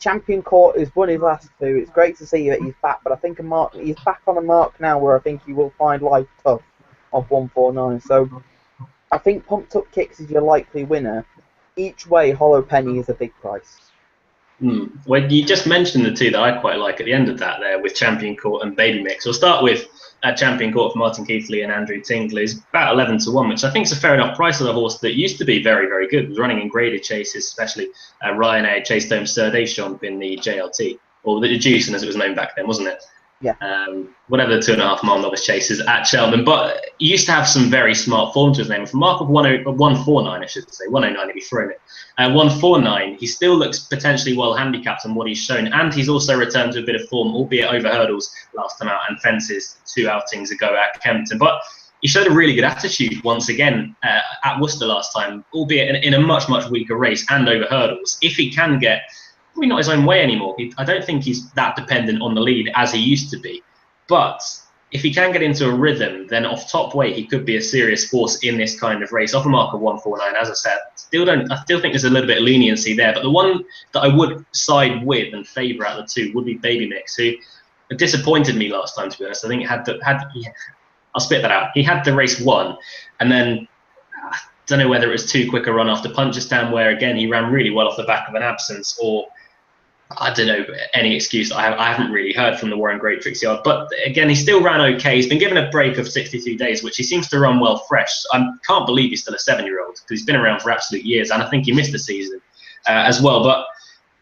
Champion Court has won his last 2. It's great to see that he's back, but I think he's back on a mark now where I think he will find life tough of 149. So I think Pumped Up Kicks is your likely winner. Each way, Hollow Penny is a big price. Well, you just mentioned the two that I quite like at the end of that there with Champion Court and Baby Mix. We'll start with Champion Court for Martin Keithley and Andrew Tingley. Is about 11-1, which I think is a fair enough price for the horse that used to be very, very good. It was running in graded chases, especially Ryanair chased home Sir Deschamps in the JLT, or the Juicen as it was known back then, wasn't it? Yeah. Whatever the 2.5 mile novice chases at Cheltenham, but he used to have some very smart form to his name. From mark of 149, I should say, 109 if you throw it. 149, he still looks potentially well handicapped on what he's shown, and he's also returned to a bit of form, albeit over hurdles last time out and fences 2 outings ago at Kempton. But he showed a really good attitude once again at Worcester last time, albeit in a much, much weaker race and over hurdles. If he can get probably not his own way anymore. I don't think he's that dependent on the lead as he used to be. But if he can get into a rhythm, then off top weight, he could be a serious force in this kind of race. Off a mark of 149, as I said, I still think there's a little bit of leniency there. But the one that I would side with and favour out of the two would be Baby Mix, who disappointed me last time, to be honest. I think it I'll spit that out. He had the race won, and then I don't know whether it was too quick a run after Punchestown, where again he ran really well off the back of an absence, or I don't know, any excuse. I haven't really heard from the Warren Greatrix yard. But again, he still ran okay. He's been given a break of 62 days, which he seems to run well fresh. I can't believe he's still a 7-year-old, because he's been around for absolute years, and I think he missed the season as well. But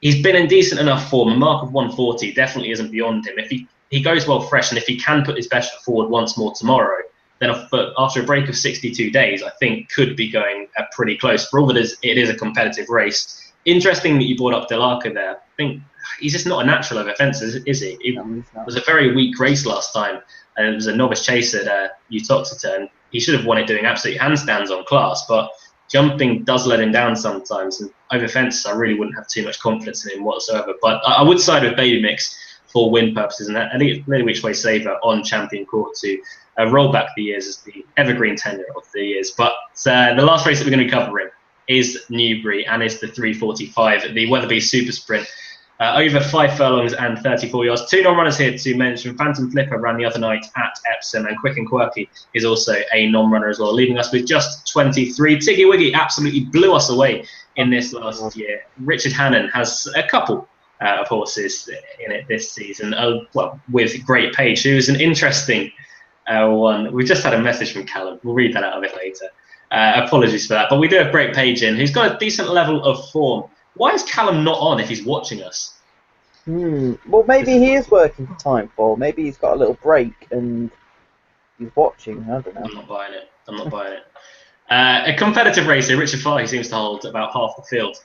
he's been in decent enough form. A mark of 140 definitely isn't beyond him. If he goes well fresh, and if he can put his best foot forward once more tomorrow, then after a break of 62 days, I think could be going pretty close. For all that it is a competitive race. Interesting that you brought up Del Arca there. I think he's just not a natural over fences, is he? It was a very weak race last time, and it was a novice chase at Uttoxeter, and he should have won it doing absolute handstands on class, but jumping does let him down sometimes, and over fences I really wouldn't have too much confidence in him whatsoever. But I would side with Baby Mix for win purposes, and I think it's which way saver on Champion Court to roll back the years as the evergreen tenure of the years. But the last race that we're going to be covering is Newbury, and is the 3:45, the Weatherby Super Sprint. Over 5 furlongs and 34 yards. 2 non-runners here to mention. Phantom Flipper ran the other night at Epsom, and Quick and Quirky is also a non-runner as well, leaving us with just 23. Tiggy Wiggy absolutely blew us away in this last year. Richard Hannon has a couple of horses in it this season, well, with Great Page, who is an interesting one. We just had a message from Callum. We'll read that out a bit later. Apologies for that. But we do have Great Page in, who's got a decent level of form. Why is Callum not on if he's watching us? Well, maybe he is working for Time 4. Maybe he's got a little break and he's watching. I don't know. I'm not buying it. A competitive racer, Richard Farley seems to hold about half the field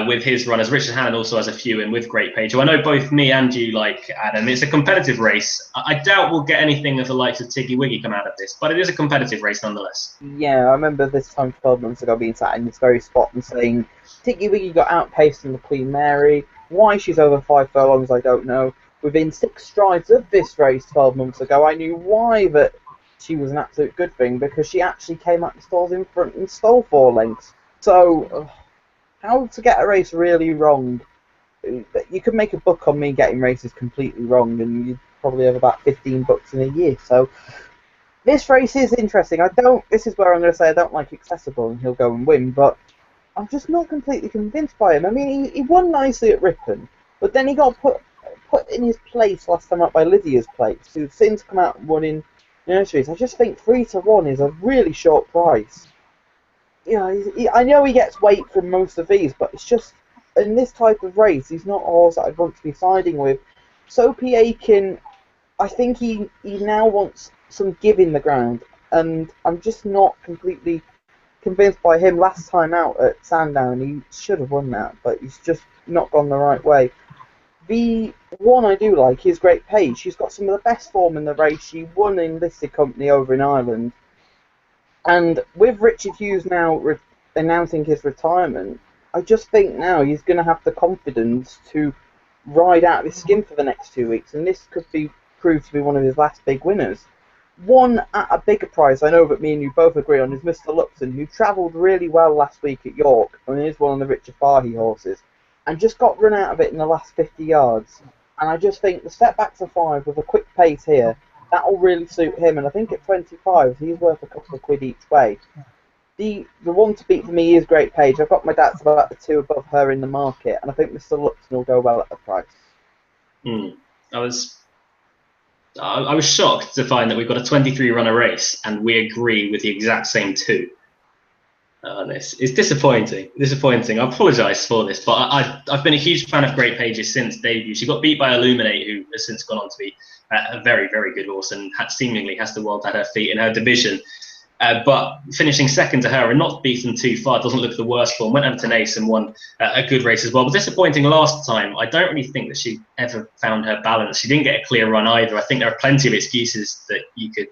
with his runners. Richard Hannon also has a few in with Great Page, who I know both me and you like, Adam. It's a competitive race. I doubt we'll get anything of the likes of Tiggy Wiggy come out of this, but it is a competitive race nonetheless. Yeah, I remember this time 12 months ago being sat in this very spot and saying Tiggy Wiggy got outpaced in the Queen Mary. Why she's over 5 furlongs, I don't know. Within 6 strides of this race 12 months ago, I knew why that she was an absolute good thing, because she actually came out the stalls in front and stole 4 lengths. So, how to get a race really wrong? You could make a book on me getting races completely wrong, and you'd probably have about 15 books in a year. So, this race is interesting. This is where I'm going to say I don't like Accessible, and he'll go and win, but I'm just not completely convinced by him. I mean, he won nicely at Ripon, but then he got put in his place last time out by Lydia's Place, who's since come out and won in nurseries. I just think 3-1 is a really short price. You know, I know he gets weight from most of these, but it's just, in this type of race, he's not a horse that I'd want to be siding with. Soapy Aiken, I think he now wants some give in the ground, and I'm just not completely convinced by him. Last time out at Sandown, he should have won that, but he's just not gone the right way. The one I do like is Great Page. She's got some of the best form in the race. She won in listed company over in Ireland. And with Richard Hughes now announcing his retirement, I just think now he's going to have the confidence to ride out this skin for the next 2 weeks, and this could prove to be one of his last big winners. One at a bigger price, I know that me and you both agree on, is Mr. Luxon, who travelled really well last week at York, and is one of the Richard Fahey horses, and just got run out of it in the last 50 yards. And I just think the step back to 5 with a quick pace here, that'll really suit him, and I think at 25 he's worth a couple of quid each way. The one to beat for me is Great Page. I've got my doubts about the 2 above her in the market, and I think Mr. Luxon will go well at the price. I was shocked to find that we've got a 23-runner race and we agree with the exact same 2. It's disappointing. I apologise for this, but I've been a huge fan of Great Page's since debut. She got beat by Illuminate, who has since gone on to be a very, very good horse and seemingly has the world at her feet in her division. But finishing second to her and not beaten too far doesn't look the worst form. Went over to Nace and won a good race as well. But disappointing last time. I don't really think that she ever found her balance. She didn't get a clear run either. I think there are plenty of excuses that you could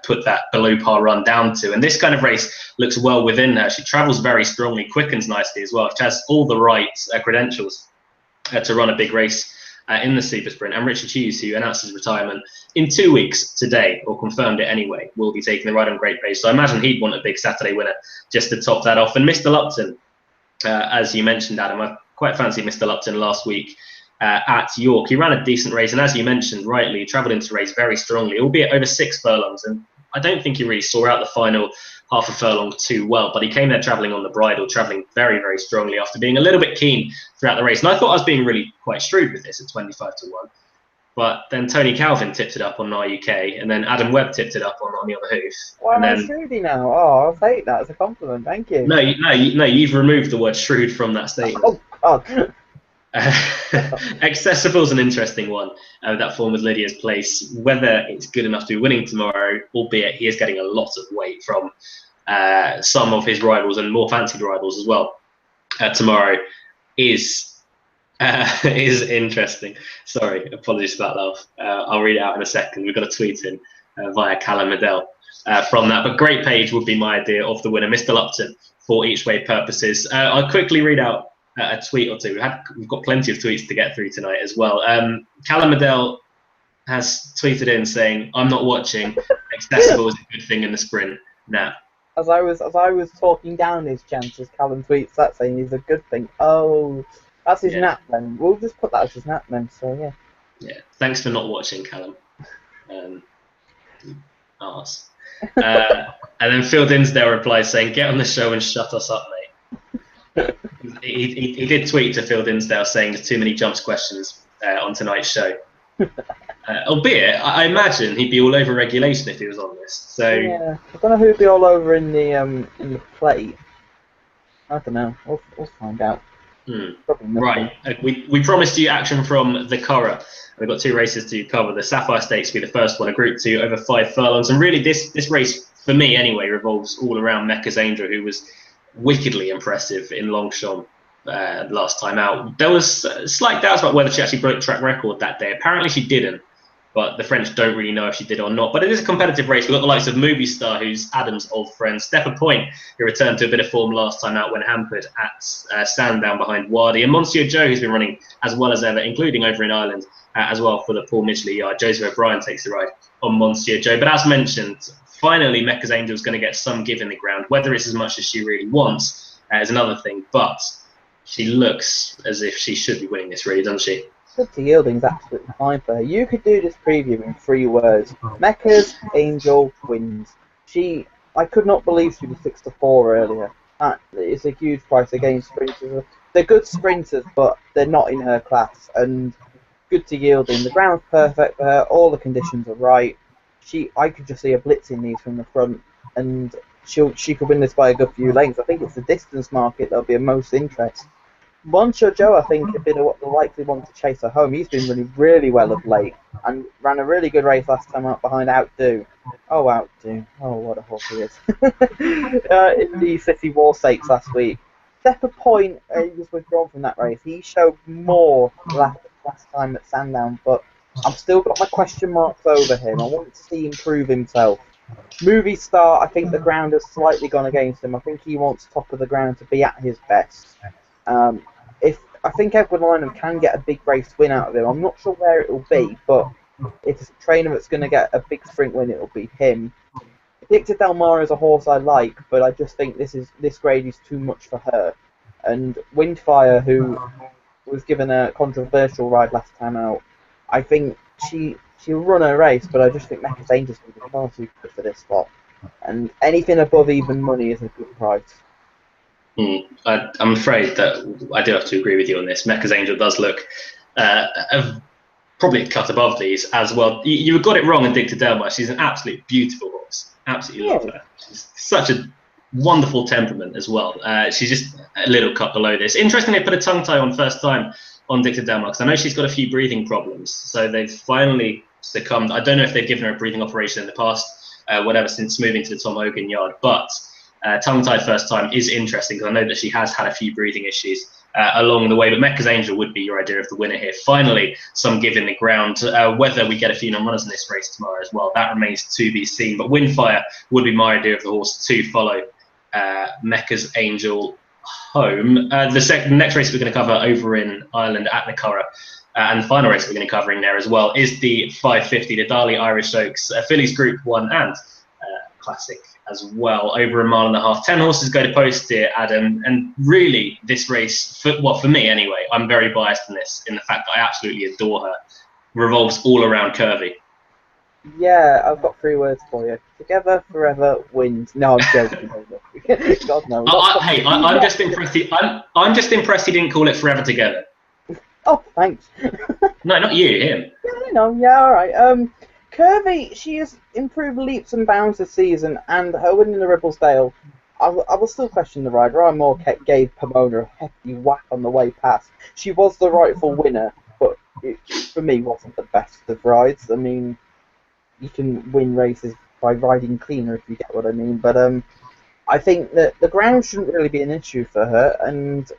put that below par run down to. And this kind of race looks well within her. She travels very strongly, quickens nicely as well. She has all the right credentials. to run a big race in the Super Sprint. And Richard Hughes, who announced his retirement in 2 weeks today, or confirmed it anyway, will be taking the ride on Great Pace. So I imagine he'd want a big Saturday winner just to top that off. And Mr. Lupton, as you mentioned, Adam, I quite fancied Mr. Lupton last week at York. He ran a decent race, and as you mentioned rightly, he travelled into the race very strongly, albeit over 6 furlongs. And I don't think he really saw out the final half a furlong too well, but he came there travelling on the bridle, travelling very, very strongly after being a little bit keen throughout the race. And I thought I was being really quite shrewd with this at 25 to 1. But then Tony Calvin tipped it up on RUK, and then Adam Webb tipped it up on the other hoof. Why am I shrewdy now? Oh, I'll take that as a compliment. Thank you. No, you've removed the word shrewd from that statement. Oh, God. Accessible's an interesting one. That form with Lydia's Place, whether it's good enough to be winning tomorrow, albeit he is getting a lot of weight from some of his rivals and more fancied rivals as well. Tomorrow is interesting. Sorry, apologies for that laugh. I'll read it out in a second. We've got a tweet in via Callum Medell from that. But Great Page would be my idea of the winner, Mr. Lupton, for each way purposes. I'll quickly read out a tweet or two. We've got plenty of tweets to get through tonight as well. Callum Medell has tweeted in saying, "I'm not watching. Accessible is a good thing in the sprint now." As I was talking down his chances, Callum tweets that saying he's a good thing. Oh, that's his nap then. We'll just put that as his nap then. So yeah. Yeah. Thanks for not watching, Callum. Arse. And then Phil Dinsdale replies saying, "Get on the show and shut us up, mate." He did tweet to Phil Dinsdale saying there's too many jumps questions on tonight's show. Albeit, I imagine he'd be all over regulation if he was on this. So yeah, I don't know who'd be all over in the plate. I don't know. We'll find out. Right. We promised you action from the Curragh. We've got 2 races to cover. The Sapphire Stakes will be the first one, a Group 2 over 5 furlongs. And really, this race, for me anyway, revolves all around Mecca's Angel, who was wickedly impressive in Longchamp last time out. There was slight doubts about whether she actually broke track record that day. Apparently she didn't, but the French don't really know if she did or not. But it is a competitive race. We've got the likes of Movie Star, who's Adam's old friend, Stepper Point, who returned to a bit of form last time out when hampered at Sandown behind Wadi, and Monsieur Joe, who's been running as well as ever, including over in Ireland as well for the Paul Midgley yard. Joseph O'Brien takes the ride on Monsieur Joe. But as mentioned, finally Mecca's Angel is going to get some give in the ground. Whether it's as much as she really wants is another thing, but she looks as if she should be winning this, really, doesn't she? Good to yielding's absolutely fine for her. You could do this preview in 3 words. Mecca's Angel wins. I could not believe she was 6 to 4 earlier. That is a huge price against sprinters. They're good sprinters, but they're not in her class. And good to yielding. The ground's perfect for her. All the conditions are right. I could just see her blitzing these from the front, and she could win this by a good few lengths. I think it's the distance market that'll be of most interest. Monsieur Joe, I think, would be the likely one to chase her home. He's been running really well of late and ran a really good race last time out behind Outdo. Oh, Outdo. Oh, what a horse he is. In the City War Stakes last week. Stepper Point, he was withdrawn from that race. He showed more last time at Sandown, but I've still got my question marks over him. I want to see him prove himself. Movie Star, I think the ground has slightly gone against him. I think he wants top of the ground to be at his best. I think Edward Lynham can get a big race win out of him. I'm not sure where it will be, but if it's a trainer that's going to get a big sprint win, it will be him. Victor Del Mar is a horse I like, but I just think this grade is too much for her. And Windfire, who was given a controversial ride last time out, I think she'll run her race, but I just think Mecca's Angel's going to be far too good for this spot. And anything above even money is a good price. I'm afraid that I do have to agree with you on this. Mecca's Angel does look probably a cut above these as well. You got it wrong in Dicta Delmar. She's an absolute beautiful horse. Absolutely love her. She's such a wonderful temperament as well. She's just a little cut below this. Interestingly, they put a tongue tie on first time on Dicta Delmar because I know she's got a few breathing problems. So they've finally succumbed. I don't know if they've given her a breathing operation in the past, since moving to the Tom Hogan yard, but tongue-tied first time is interesting because I know that she has had a few breathing issues along the way, but Mecca's Angel would be your idea of the winner here. Finally, some give in the ground. Whether we get a few non-runners in this race tomorrow as well, that remains to be seen, but Windfire would be my idea of the horse to follow Mecca's Angel home. The next race we're going to cover over in Ireland at the Curragh, and the final race we're going to be covering there as well is the 550, the Darley Irish Oaks Fillies Group 1 and Classic as well. Over a mile and a half. 10 horses go to post here, Adam, and really this race, for me anyway, I'm very biased in this, in the fact that I absolutely adore her, revolves all around Curvy. Yeah, I've got 3 words for you. Together, forever, wins. No, I'm joking. God no. I'm just impressed. I'm just impressed he didn't call it Forever Together. Oh, thanks. No, not you, him. Yeah, no, yeah, all right. Curvy, she has improved leaps and bounds this season, and her win in the Ribblesdale, I will still question the rider. I more gave Pomona a hefty whack on the way past. She was the rightful winner, but it, for me, wasn't the best of rides. I mean, you can win races by riding cleaner, if you get what I mean. But I think that the ground shouldn't really be an issue for her, and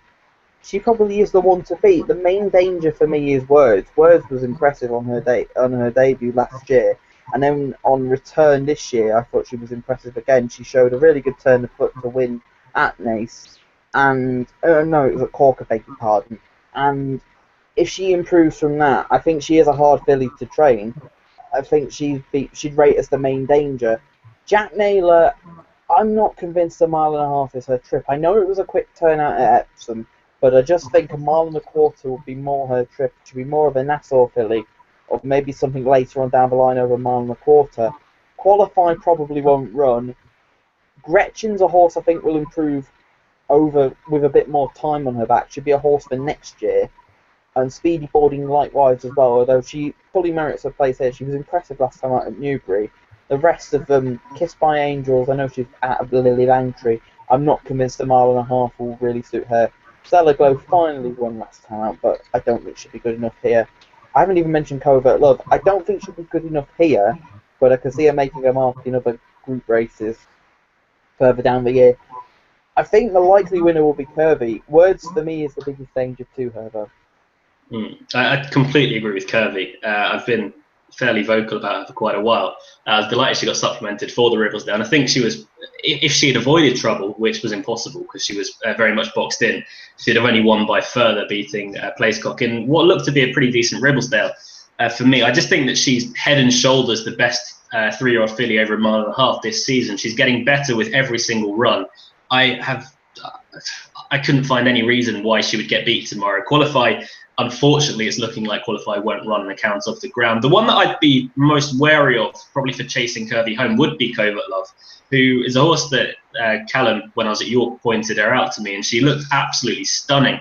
she probably is the one to beat. The main danger for me is Words. Words was impressive on her debut last year, and then on return this year, I thought she was impressive again. She showed a really good turn of foot to win at Naas, and no, it was at Cork, I beg your pardon. And if she improves from that, I think she is a hard filly to train. I think she'd rate as the main danger. Jack Naylor, I'm not convinced a mile and a half is her trip. I know it was a quick turnout at Epsom, but I just think a mile and a quarter would be more her trip. It should be more of a Nassau filly, or maybe something later on down the line over a mile and a quarter. Qualify probably won't run. Gretchen's a horse I think will improve over with a bit more time on her back. Should be a horse for next year. And Speedy Boarding likewise as well, although she fully merits her place here. She was impressive last time out at Newbury. The rest of them, Kissed by Angels, I know she's out of the Lily Langtry. I'm not convinced a mile and a half will really suit her. Stellar Glow finally won last time out, but I don't think she'll be good enough here. I haven't even mentioned Covert Love. I don't think she'll be good enough here, but I can see her making a mark in other group races further down the year. I think the likely winner will be Curvy. Words, for me, is the biggest danger to her, though. I completely agree with Curvy. I've been fairly vocal about her for quite a while. I was delighted she got supplemented for the Ribblesdale, and I think she was, if she had avoided trouble, which was impossible because she was very much boxed in, she'd have only won by further, beating Placecock in what looked to be a pretty decent Ribblesdale. For me, I just think that she's head and shoulders the best 3-year-old filly over a mile and a half this season. She's getting better with every single run. I couldn't find any reason why she would get beat tomorrow. Qualify, unfortunately, it's looking like Qualify won't run on account of the ground. The one that I'd be most wary of, probably for chasing Curvy home, would be Covert Love, who is a horse that Callum, when I was at York, pointed her out to me, and she looked absolutely stunning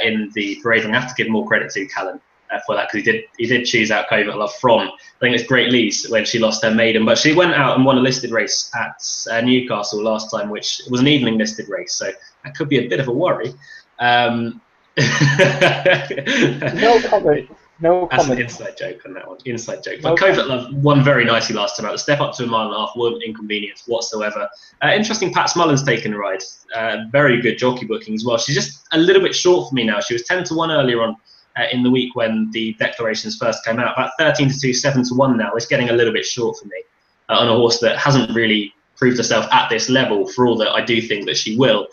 in the parade. I'm going to have to give more credit to Callum for that, because he did choose out Covert Love from, I think it's Great Lease, when she lost her maiden, but she went out and won a listed race at Newcastle last time, which was an evening listed race, so that could be a bit of a worry. No comment. No That's comment. an inside joke on that one. Inside joke. But Covert Love won very nicely last time out. The step up to a mile and a half wasn't inconvenience whatsoever. Interesting, Pat Smullen's taken a ride. Very good jockey booking as well. She's just a little bit short for me now. She was 10-1 earlier on in the week when the declarations first came out. About 13-2, 7-1 now. It's getting a little bit short for me on a horse that hasn't really proved herself at this level, for all that I do think that she will.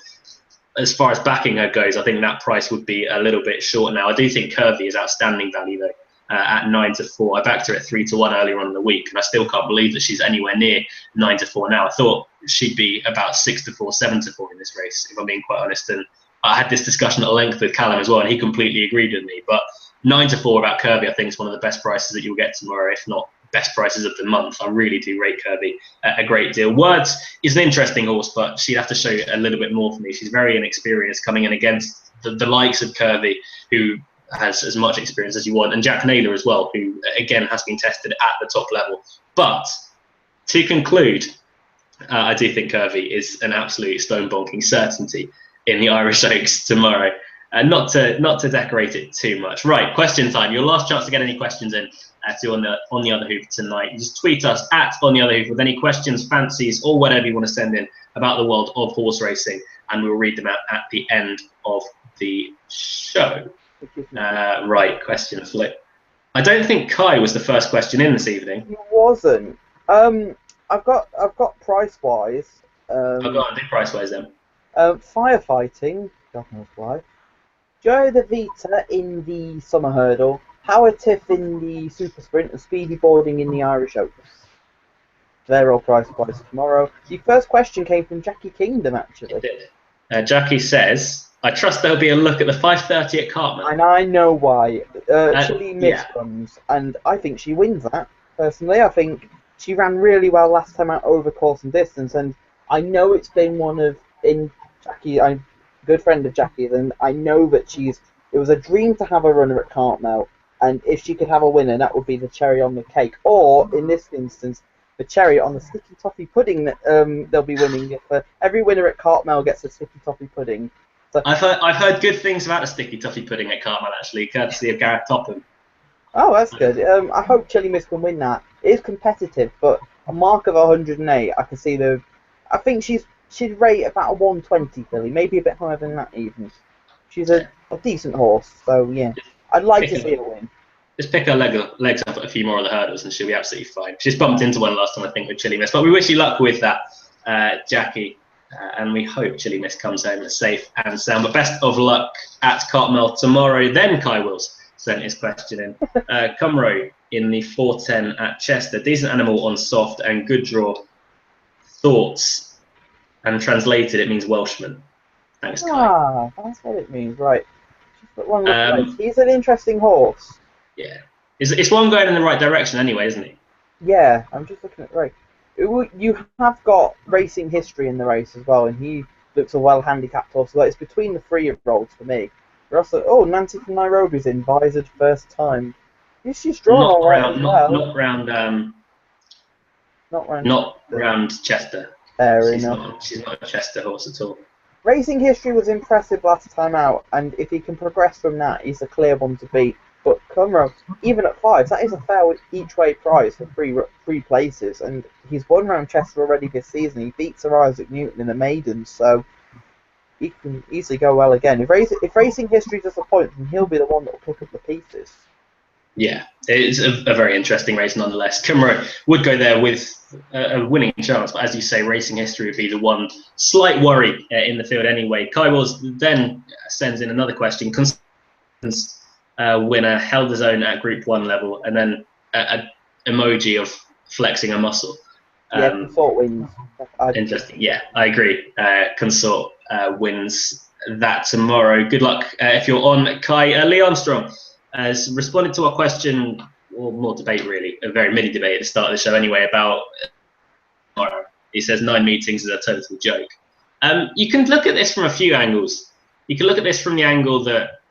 As far as backing her goes, I think that price would be a little bit short now. I do think Curvy is outstanding value, though, at 9-4. I backed her at 3-1 earlier on in the week, and I still can't believe that she's anywhere near 9-4 now. I thought she'd be about 6-4, 7-4 in this race, if I'm being quite honest. And I had this discussion at length with Callum as well, and he completely agreed with me. But 9-4 about Curvy, I think, is one of the best prices that you'll get tomorrow, if not best prices of the month. I really do rate Curvy a great deal. Words is an interesting horse, but she'd have to show a little bit more for me. She's very inexperienced, coming in against the likes of Curvy, who has as much experience as you want, and Jack Naylor as well, who again has been tested at the top level. But to conclude, I do think Curvy is an absolute stone-bonking certainty in the Irish Oaks tomorrow. Not to decorate it too much. Right, question time. Your last chance to get any questions in to on the Other Hoof tonight. Just tweet us at On the Other Hoof with any questions, fancies, or whatever you want to send in about the world of horse racing, and we'll read them out at the end of the show. Right, question flip. I don't think Kai was the first question in this evening. He wasn't. I've got price wise. I've got to do price wise then. Firefighting, God knows why. Joe the Vita in the summer hurdle, Howard Tiff in the super sprint, and speedy boarding in the Irish Oaks. They're all prize twice tomorrow. The first question came from Jackie Kingdom, actually. It did. Jackie says, I trust there'll be a look at the 5:30 at Cartmel. And I know why. Chile Miss yeah. comes, and I think she wins that, personally. I think she ran really well last time out over course and distance, and I know it's been Jackie, I'm a good friend of Jackie's, and I know that it was a dream to have a runner at Cartmel, and if she could have a winner, that would be the cherry on the cake, or, in this instance, the cherry on the sticky toffee pudding that they'll be winning. If every winner at Cartmel gets a sticky toffee pudding. So, I've heard good things about the sticky toffee pudding at Cartmel, actually, courtesy of Gareth Topham. Oh, that's good. I hope Chili Miss can win that. It is competitive, but a mark of 108, I can see I think she'd rate about a 120, Billy, maybe a bit higher than that even. She's a decent horse, so yeah, I'd like to see her win. Just pick her legs up at a few more of the hurdles and she'll be absolutely fine. She's bumped into one last time, I think, with Chili Miss. But we wish you luck with that, Jackie. And we hope Chili Miss comes home safe and sound. But best of luck at Cartmel tomorrow. Then Kai Wills sent his question in. Cumro in the 4:10 at Chester. Decent animal on soft and good draw. Thoughts? And translated, it means Welshman. Thanks, Kai. Ah, that's what it means, right. He's an interesting horse. Yeah. It's one going in the right direction anyway, isn't he? Yeah, I'm just looking at the race. You have got racing history in the race as well, and he looks a well-handicapped horse. So it's between the 3-year-olds for me. You're also, Nancy from Nairobi's in, visored first time. She's drawn all right as well. Not round Chester. Fair She's enough. not a Chester horse at all. Racing history was impressive last time out, and if he can progress from that, he's a clear one to beat. But Cumro, even at 5, that is a fair each-way prize for three places, and he's won round Chester already this season. He beat Sir Isaac Newton in the maidens, so he can easily go well again. If racing history disappoints, then he'll be the one that will pick up the pieces. Yeah, it's a very interesting race nonetheless. Cumro would go there with a winning chance, but as you say, racing history would be the one slight worry in the field anyway. Kai Wills then sends in another question. Winner held his own at Group 1 level, and then an emoji of flexing a muscle. Consort wins. Interesting. Yeah, I agree. Consort wins that tomorrow. Good luck if you're on. Kai Lee Armstrong has responded to our question, or more debate really, a very mini debate at the start of the show anyway, about tomorrow. He says 9 meetings is a total joke. You can look at this from a few angles. You can look at this from the angle that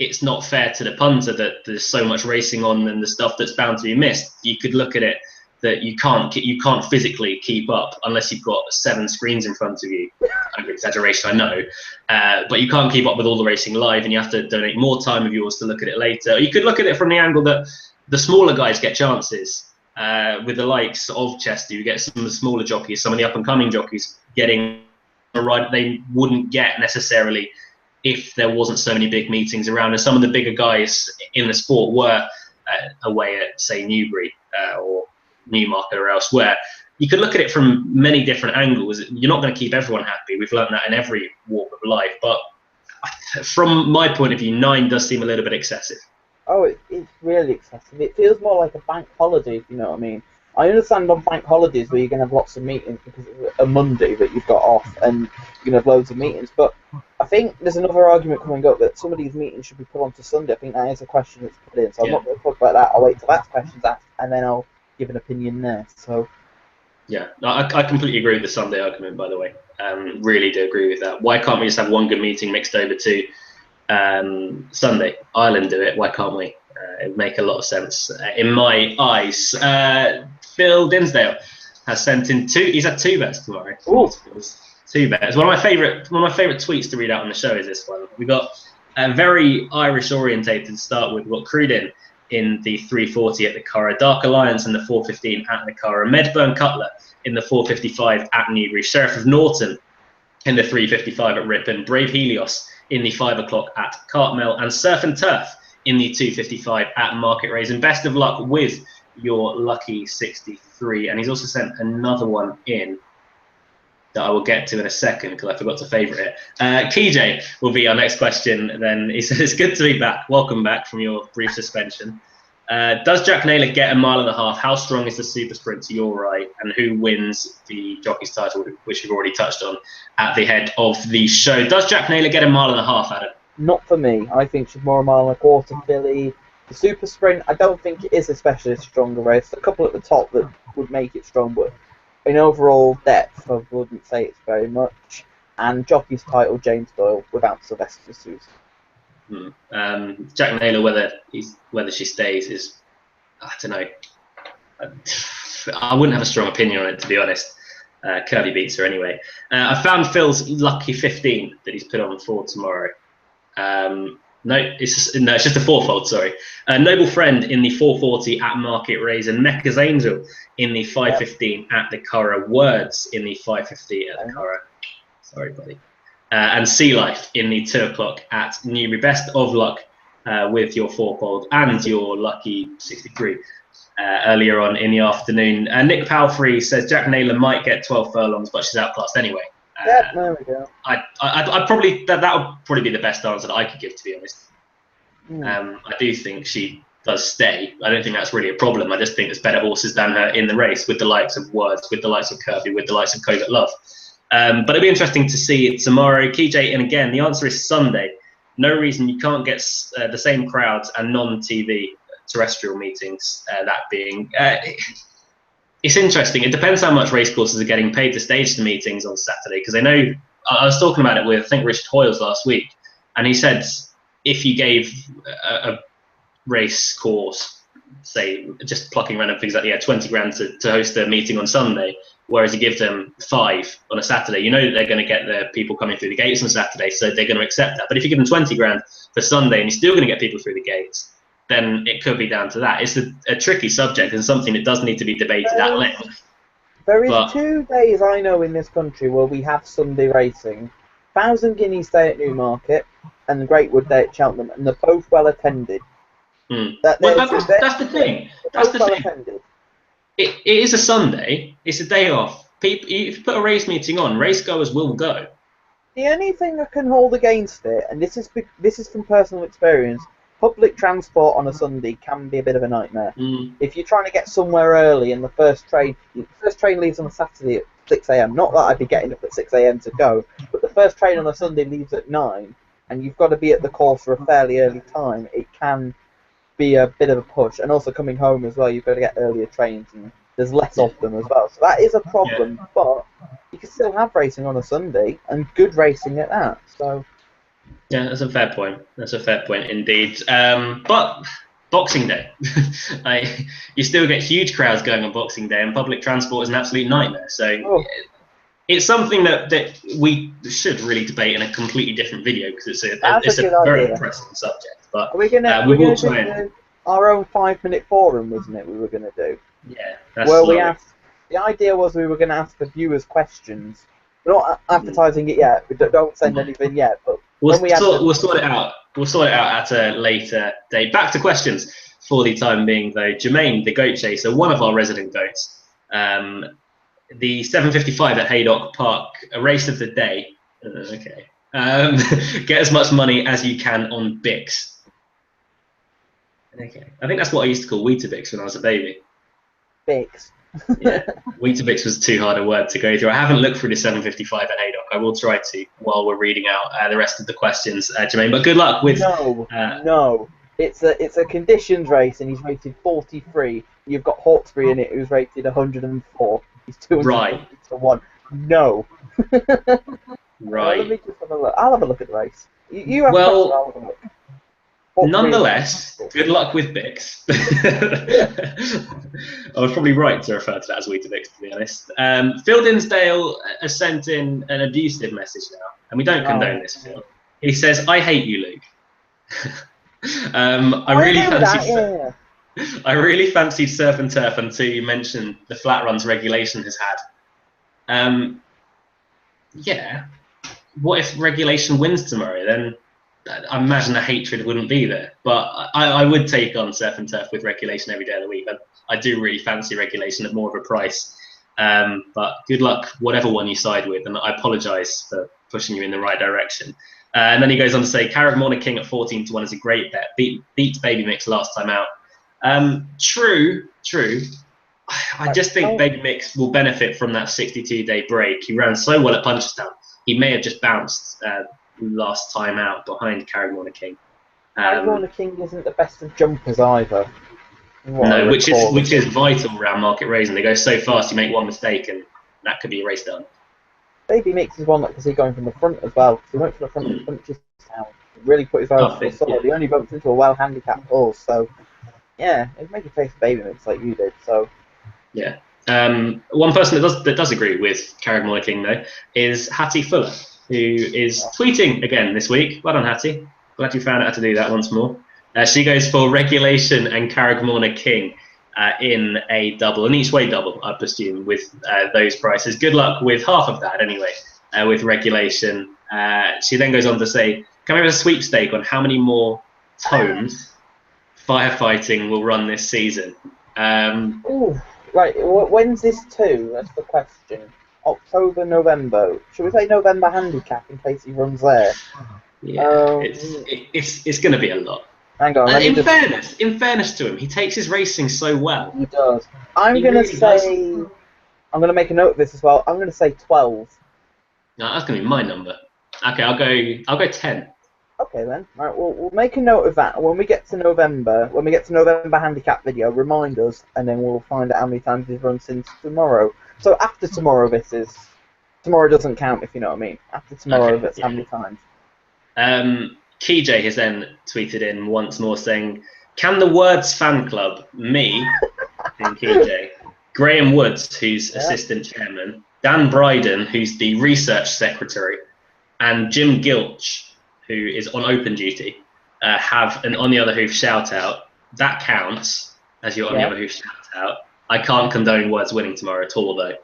it's not fair to the punter that there's so much racing on and the stuff that's bound to be missed. You could look at it that you can't physically keep up unless you've got 7 screens in front of you. Under exaggeration, I know, but you can't keep up with all the racing live, and you have to donate more time of yours to look at it later. You could look at it from the angle that the smaller guys get chances, with the likes of Chester. You get some of the smaller jockeys, some of the up-and-coming jockeys getting a ride they wouldn't get necessarily if there wasn't so many big meetings around. And some of the bigger guys in the sport were away at, say, Newbury or Newmarket or elsewhere. You could look at it from many different angles. You're not going to keep everyone happy. We've learned that in every walk of life. But from my point of view, 9 does seem a little bit excessive. Oh, it's really excessive. It feels more like a bank holiday, if you know what I mean. I understand on bank holidays where you're going to have lots of meetings because it's a Monday that you've got off and you're going to have loads of meetings. But I think there's another argument coming up that some of these meetings should be put onto Sunday. I think that is a question that's put in. So I'm not going to talk about that. I'll wait till that question's asked and then I'll give an opinion there. So. Yeah, I completely agree with the Sunday argument, by the way. Really do agree with that. Why can't we just have one good meeting mixed over to Sunday? Ireland do it. Why can't we? It would make a lot of sense in my eyes. Phil Dinsdale has sent in 2. He's had 2 bets tomorrow. Ooh. 2 bets. One of my favourite tweets to read out on the show is this one. We got a very Irish orientated to start with. We've got Cruden in the 340 at the Curragh, Dark Alliance in the 415 at the Curragh, Medburn Cutler in the 455 at Newbury, Sheriff of Norton in the 355 at Ripon, Brave Helios in the 5 o'clock at Cartmel, and Surf and Turf in the 255 at Market Rasen. Best of luck with your lucky 63. And he's also sent another one in. that I will get to in a second because I forgot to favourite it. KJ will be our next question. Then he says, "It's good to be back. Welcome back from your brief suspension. Does Jack Naylor get a mile and a half? How strong is the super sprint to your right? And who wins the jockey's title, which we've already touched on at the head of the show? Does Jack Naylor get a mile and a half, Adam?" Not for me. I think she's more a mile and a quarter filly. The super sprint, I don't think it is especially a stronger race. A couple at the top that would make it strong, but in overall depth, I wouldn't say it's very much. And jockey's title, James Doyle, without Sylvester Sousa. Jack Naylor, whether she stays is, I don't know. I wouldn't have a strong opinion on it, to be honest. Kirby beats her anyway. I found Phil's lucky 15 that he's put on for tomorrow. No, it's just a fourfold. Sorry, Noble Friend in the 440 at Market Rasen, Mecca's Angel in the 515 at the Curragh, Words in the 550 at the Curragh. Sorry, buddy. And Sea Life in the 2 o'clock at Newbury. Best of luck with your fourfold and your lucky 63 earlier on in the afternoon. Nick Palfrey says Jack Naylor might get 12 furlongs, but she's outclassed anyway. There we go. I'd probably that would probably be the best answer that I could give, to be honest. I do think she does stay. I don't think that's really a problem. I just think there's better horses than her in the race, with the likes of Words, with the likes of Kirby, with the likes of Covert Love. But it'll be interesting to see it tomorrow. KJ, and again, the answer is Sunday. No reason you can't get the same crowds and non-TV terrestrial meetings. That being. It's interesting. It depends how much racecourses are getting paid to stage the meetings on Saturday, because I know I was talking about it with, I think, Richard Hoyles last week, and he said if you gave a race course, say, just plucking random things like 20 grand to host a meeting on Sunday, whereas you give them 5 on a Saturday, you know that they're going to get the people coming through the gates on Saturday, so they're going to accept that. But if you give them 20 grand for Sunday and you're still going to get people through the gates, then it could be down to that. It's a tricky subject and something that does need to be debated at length. There is 2 days I know in this country where we have Sunday racing. 1,000 Guineas Day at Newmarket and the Greatwood Day at Cheltenham, and they're both well attended. That's the thing. That's the thing. Attended. It is a Sunday. It's a day off. People, if you put a race meeting on, racegoers will go. The only thing I can hold against it, and this is from personal experience, public transport on a Sunday can be a bit of a nightmare. If you're trying to get somewhere early and the first train leaves on a Saturday at 6 a.m. Not that I'd be getting up at 6 a.m. to go, but the first train on a Sunday leaves at 9, and you've got to be at the course for a fairly early time. It can be a bit of a push, and also coming home as well, you've got to get earlier trains, and there's less of them as well. So that is a problem, but you can still have racing on a Sunday, and good racing at that. So. Yeah, that's a fair point. That's a fair point indeed. But Boxing Day, you still get huge crowds going on Boxing Day, and public transport is an absolute nightmare. So it's something that we should really debate in a completely different video, because it's a very interesting subject. But we're gonna do our own 5-minute forum, wasn't it? We were gonna do. Yeah, that's the idea was we were gonna ask the viewers questions. We're not advertising it yet. We don't send anything yet, but. We'll sort it out. We'll sort it out at a later date. Back to questions for the time being, though. Jermaine, the goat chaser, one of our resident goats. The 7:55 at Haydock Park, a race of the day. Okay. Get as much money as you can on Bix. Okay. I think that's what I used to call Weetabix when I was a baby. Bix. Yeah, Weetabix was too hard a word to go through. I haven't looked through the 7:55 at Haydock. I will try to while we're reading out the rest of the questions, Jermaine. But good luck with. No, it's a conditions race, and he's rated 43. You've got Hawkesbury in it, who's rated 104. He's 200 to 1. No. Right. Let me just have a look. I'll have a look at the race. You have I'll have a look. Nonetheless, good luck with Bix. I was probably right to refer to that as Weetabix, to be honest. Phil Dinsdale has sent in an abusive message now, and we don't condone this, Phil. He says, "I hate you, Luke." I really fancied Surf and Turf until you mentioned the flat runs regulation has had. Yeah. What if regulation wins tomorrow? Then I imagine the hatred wouldn't be there. But I would take on Surf and Turf with regulation every day of the week. I do really fancy regulation at more of a price But good luck, whatever one you side with, and I apologise for pushing you in the right direction. And then he goes on to say, Curragh Morning King at 14-1 is a great bet. Beat Baby Mix last time out. True. I just think Baby Mix will benefit from that 62-day break. He ran so well at Punchestown. He may have just bounced last time out behind Curragh Morning King. Curragh Morning King isn't the best of jumpers either. No, which is vital around Market Rasen. They go so fast, you make one mistake, and that could be a race done. Baby Mix is one that can see going from the front as well. He went from the front of Punchestown. He really put his own foot forward. He only bumped into a well-handicapped horse, so yeah, it'd make a face of Baby Mix like you did. So yeah. One person that does agree with Curragh Morning King though is Hattie Fuller, who is tweeting again this week. Well done, Hattie. Glad you found out how to do that once more. She goes for Regulation and Curragh Morning King in a double, an each way double, I presume, with those prices. Good luck with half of that anyway, with Regulation. She then goes on to say, can we have a sweepstake on how many more tomes firefighting will run this season? Right, when's this to? That's the question. October, November. Should we say November handicap in case he runs there? Yeah, it's going to be a lot. Hang on. In fairness to him, he takes his racing so well. He does. I'm going to make a note of this as well. I'm going to say 12. No, that's going to be my number. Okay, I'll go 10. Okay then. Right, we'll make a note of that. When we get to November, handicap video, remind us, and then we'll find out how many times he's run since tomorrow. So after tomorrow, tomorrow doesn't count, if you know what I mean. After tomorrow, that's how many times. KJ has then tweeted in once more saying, can the Words fan club, me, and KJ, Graham Woods, who's assistant chairman, Dan Bryden, who's the research secretary, and Jim Gilch, who is on open duty, have an On the Other Hoof shout out. That counts as your On the Other Hoof shout out. I can't condone Words winning tomorrow at all, though.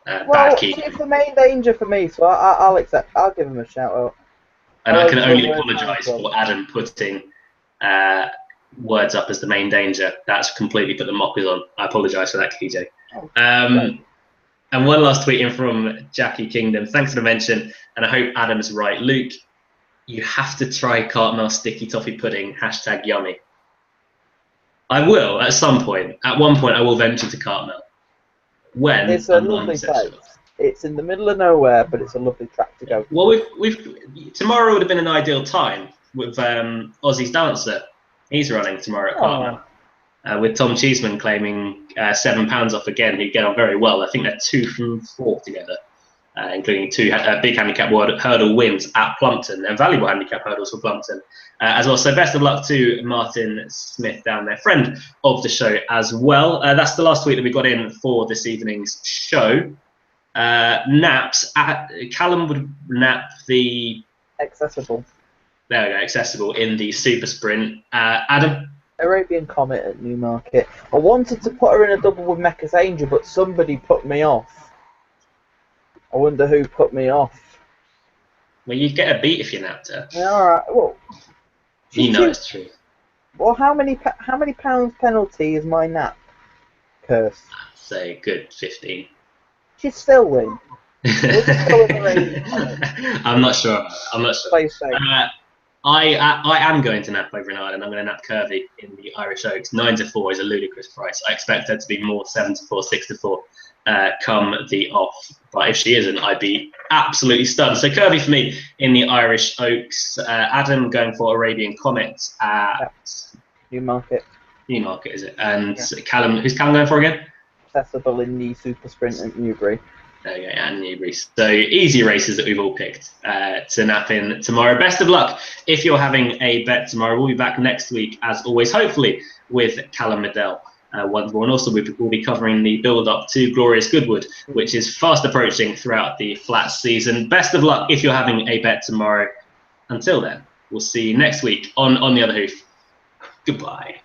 Bad key. It's the main danger for me, so I'll accept. I'll give him a shout out. And I can only apologise for Adam putting Words up as the main danger. That's completely put the mockers on. I apologise for that, KJ. And one last tweet in from Jackie Kingdom. Thanks for the mention, and I hope Adam's right. Luke, you have to try Cartmel Sticky Toffee Pudding, #yummy. I will, at some point. At one point, I will venture to Cartmel. When? It's a lovely place. It's in the middle of nowhere, but it's a lovely track to go. Well, tomorrow would have been an ideal time with Aussie's Dancer. He's running tomorrow at Cartmel. With Tom Cheeseman claiming £7 off again. He'd get on very well. I think they're 2 from 4 together, including 2 big handicap hurdle wins at Plumpton and valuable handicap hurdles for Plumpton as well. So best of luck to Martin Smith down there, friend of the show as well. That's the last tweet that we got in for this evening's show. Naps. Callum would nap the accessible. There we go, accessible in the super sprint. Adam. Arabian Comet at Newmarket. I wanted to put her in a double with Mecca's Angel, but somebody put me off. I wonder who put me off. Well, you'd get a beat if you napped her. Yeah, all right. Well, it's true. Well, how many pounds penalty is my nap? Curse. I'd say good 15. She'd still win. I'm not sure. Play safe. I am going to nap over in Ireland. I'm going to nap Curvy in the Irish Oaks. 9-4 is a ludicrous price. I expect her to be more 7-4, 6-4 come the off. But if she isn't, I'd be absolutely stunned. So Curvy for me in the Irish Oaks. Adam going for Arabian Comet at Newmarket. Newmarket, is it? And Callum, who's Callum going for again? Accessible in the super sprint at Newbury. There you go, and Newbury. So easy races that we've all picked to nap in tomorrow. Best of luck if you're having a bet tomorrow. We'll be back next week, as always, hopefully with Callum Medell once more. And also we'll be covering the build-up to Glorious Goodwood, which is fast approaching throughout the flat season. Best of luck if you're having a bet tomorrow. Until then, we'll see you next week on the Other Hoof. Goodbye.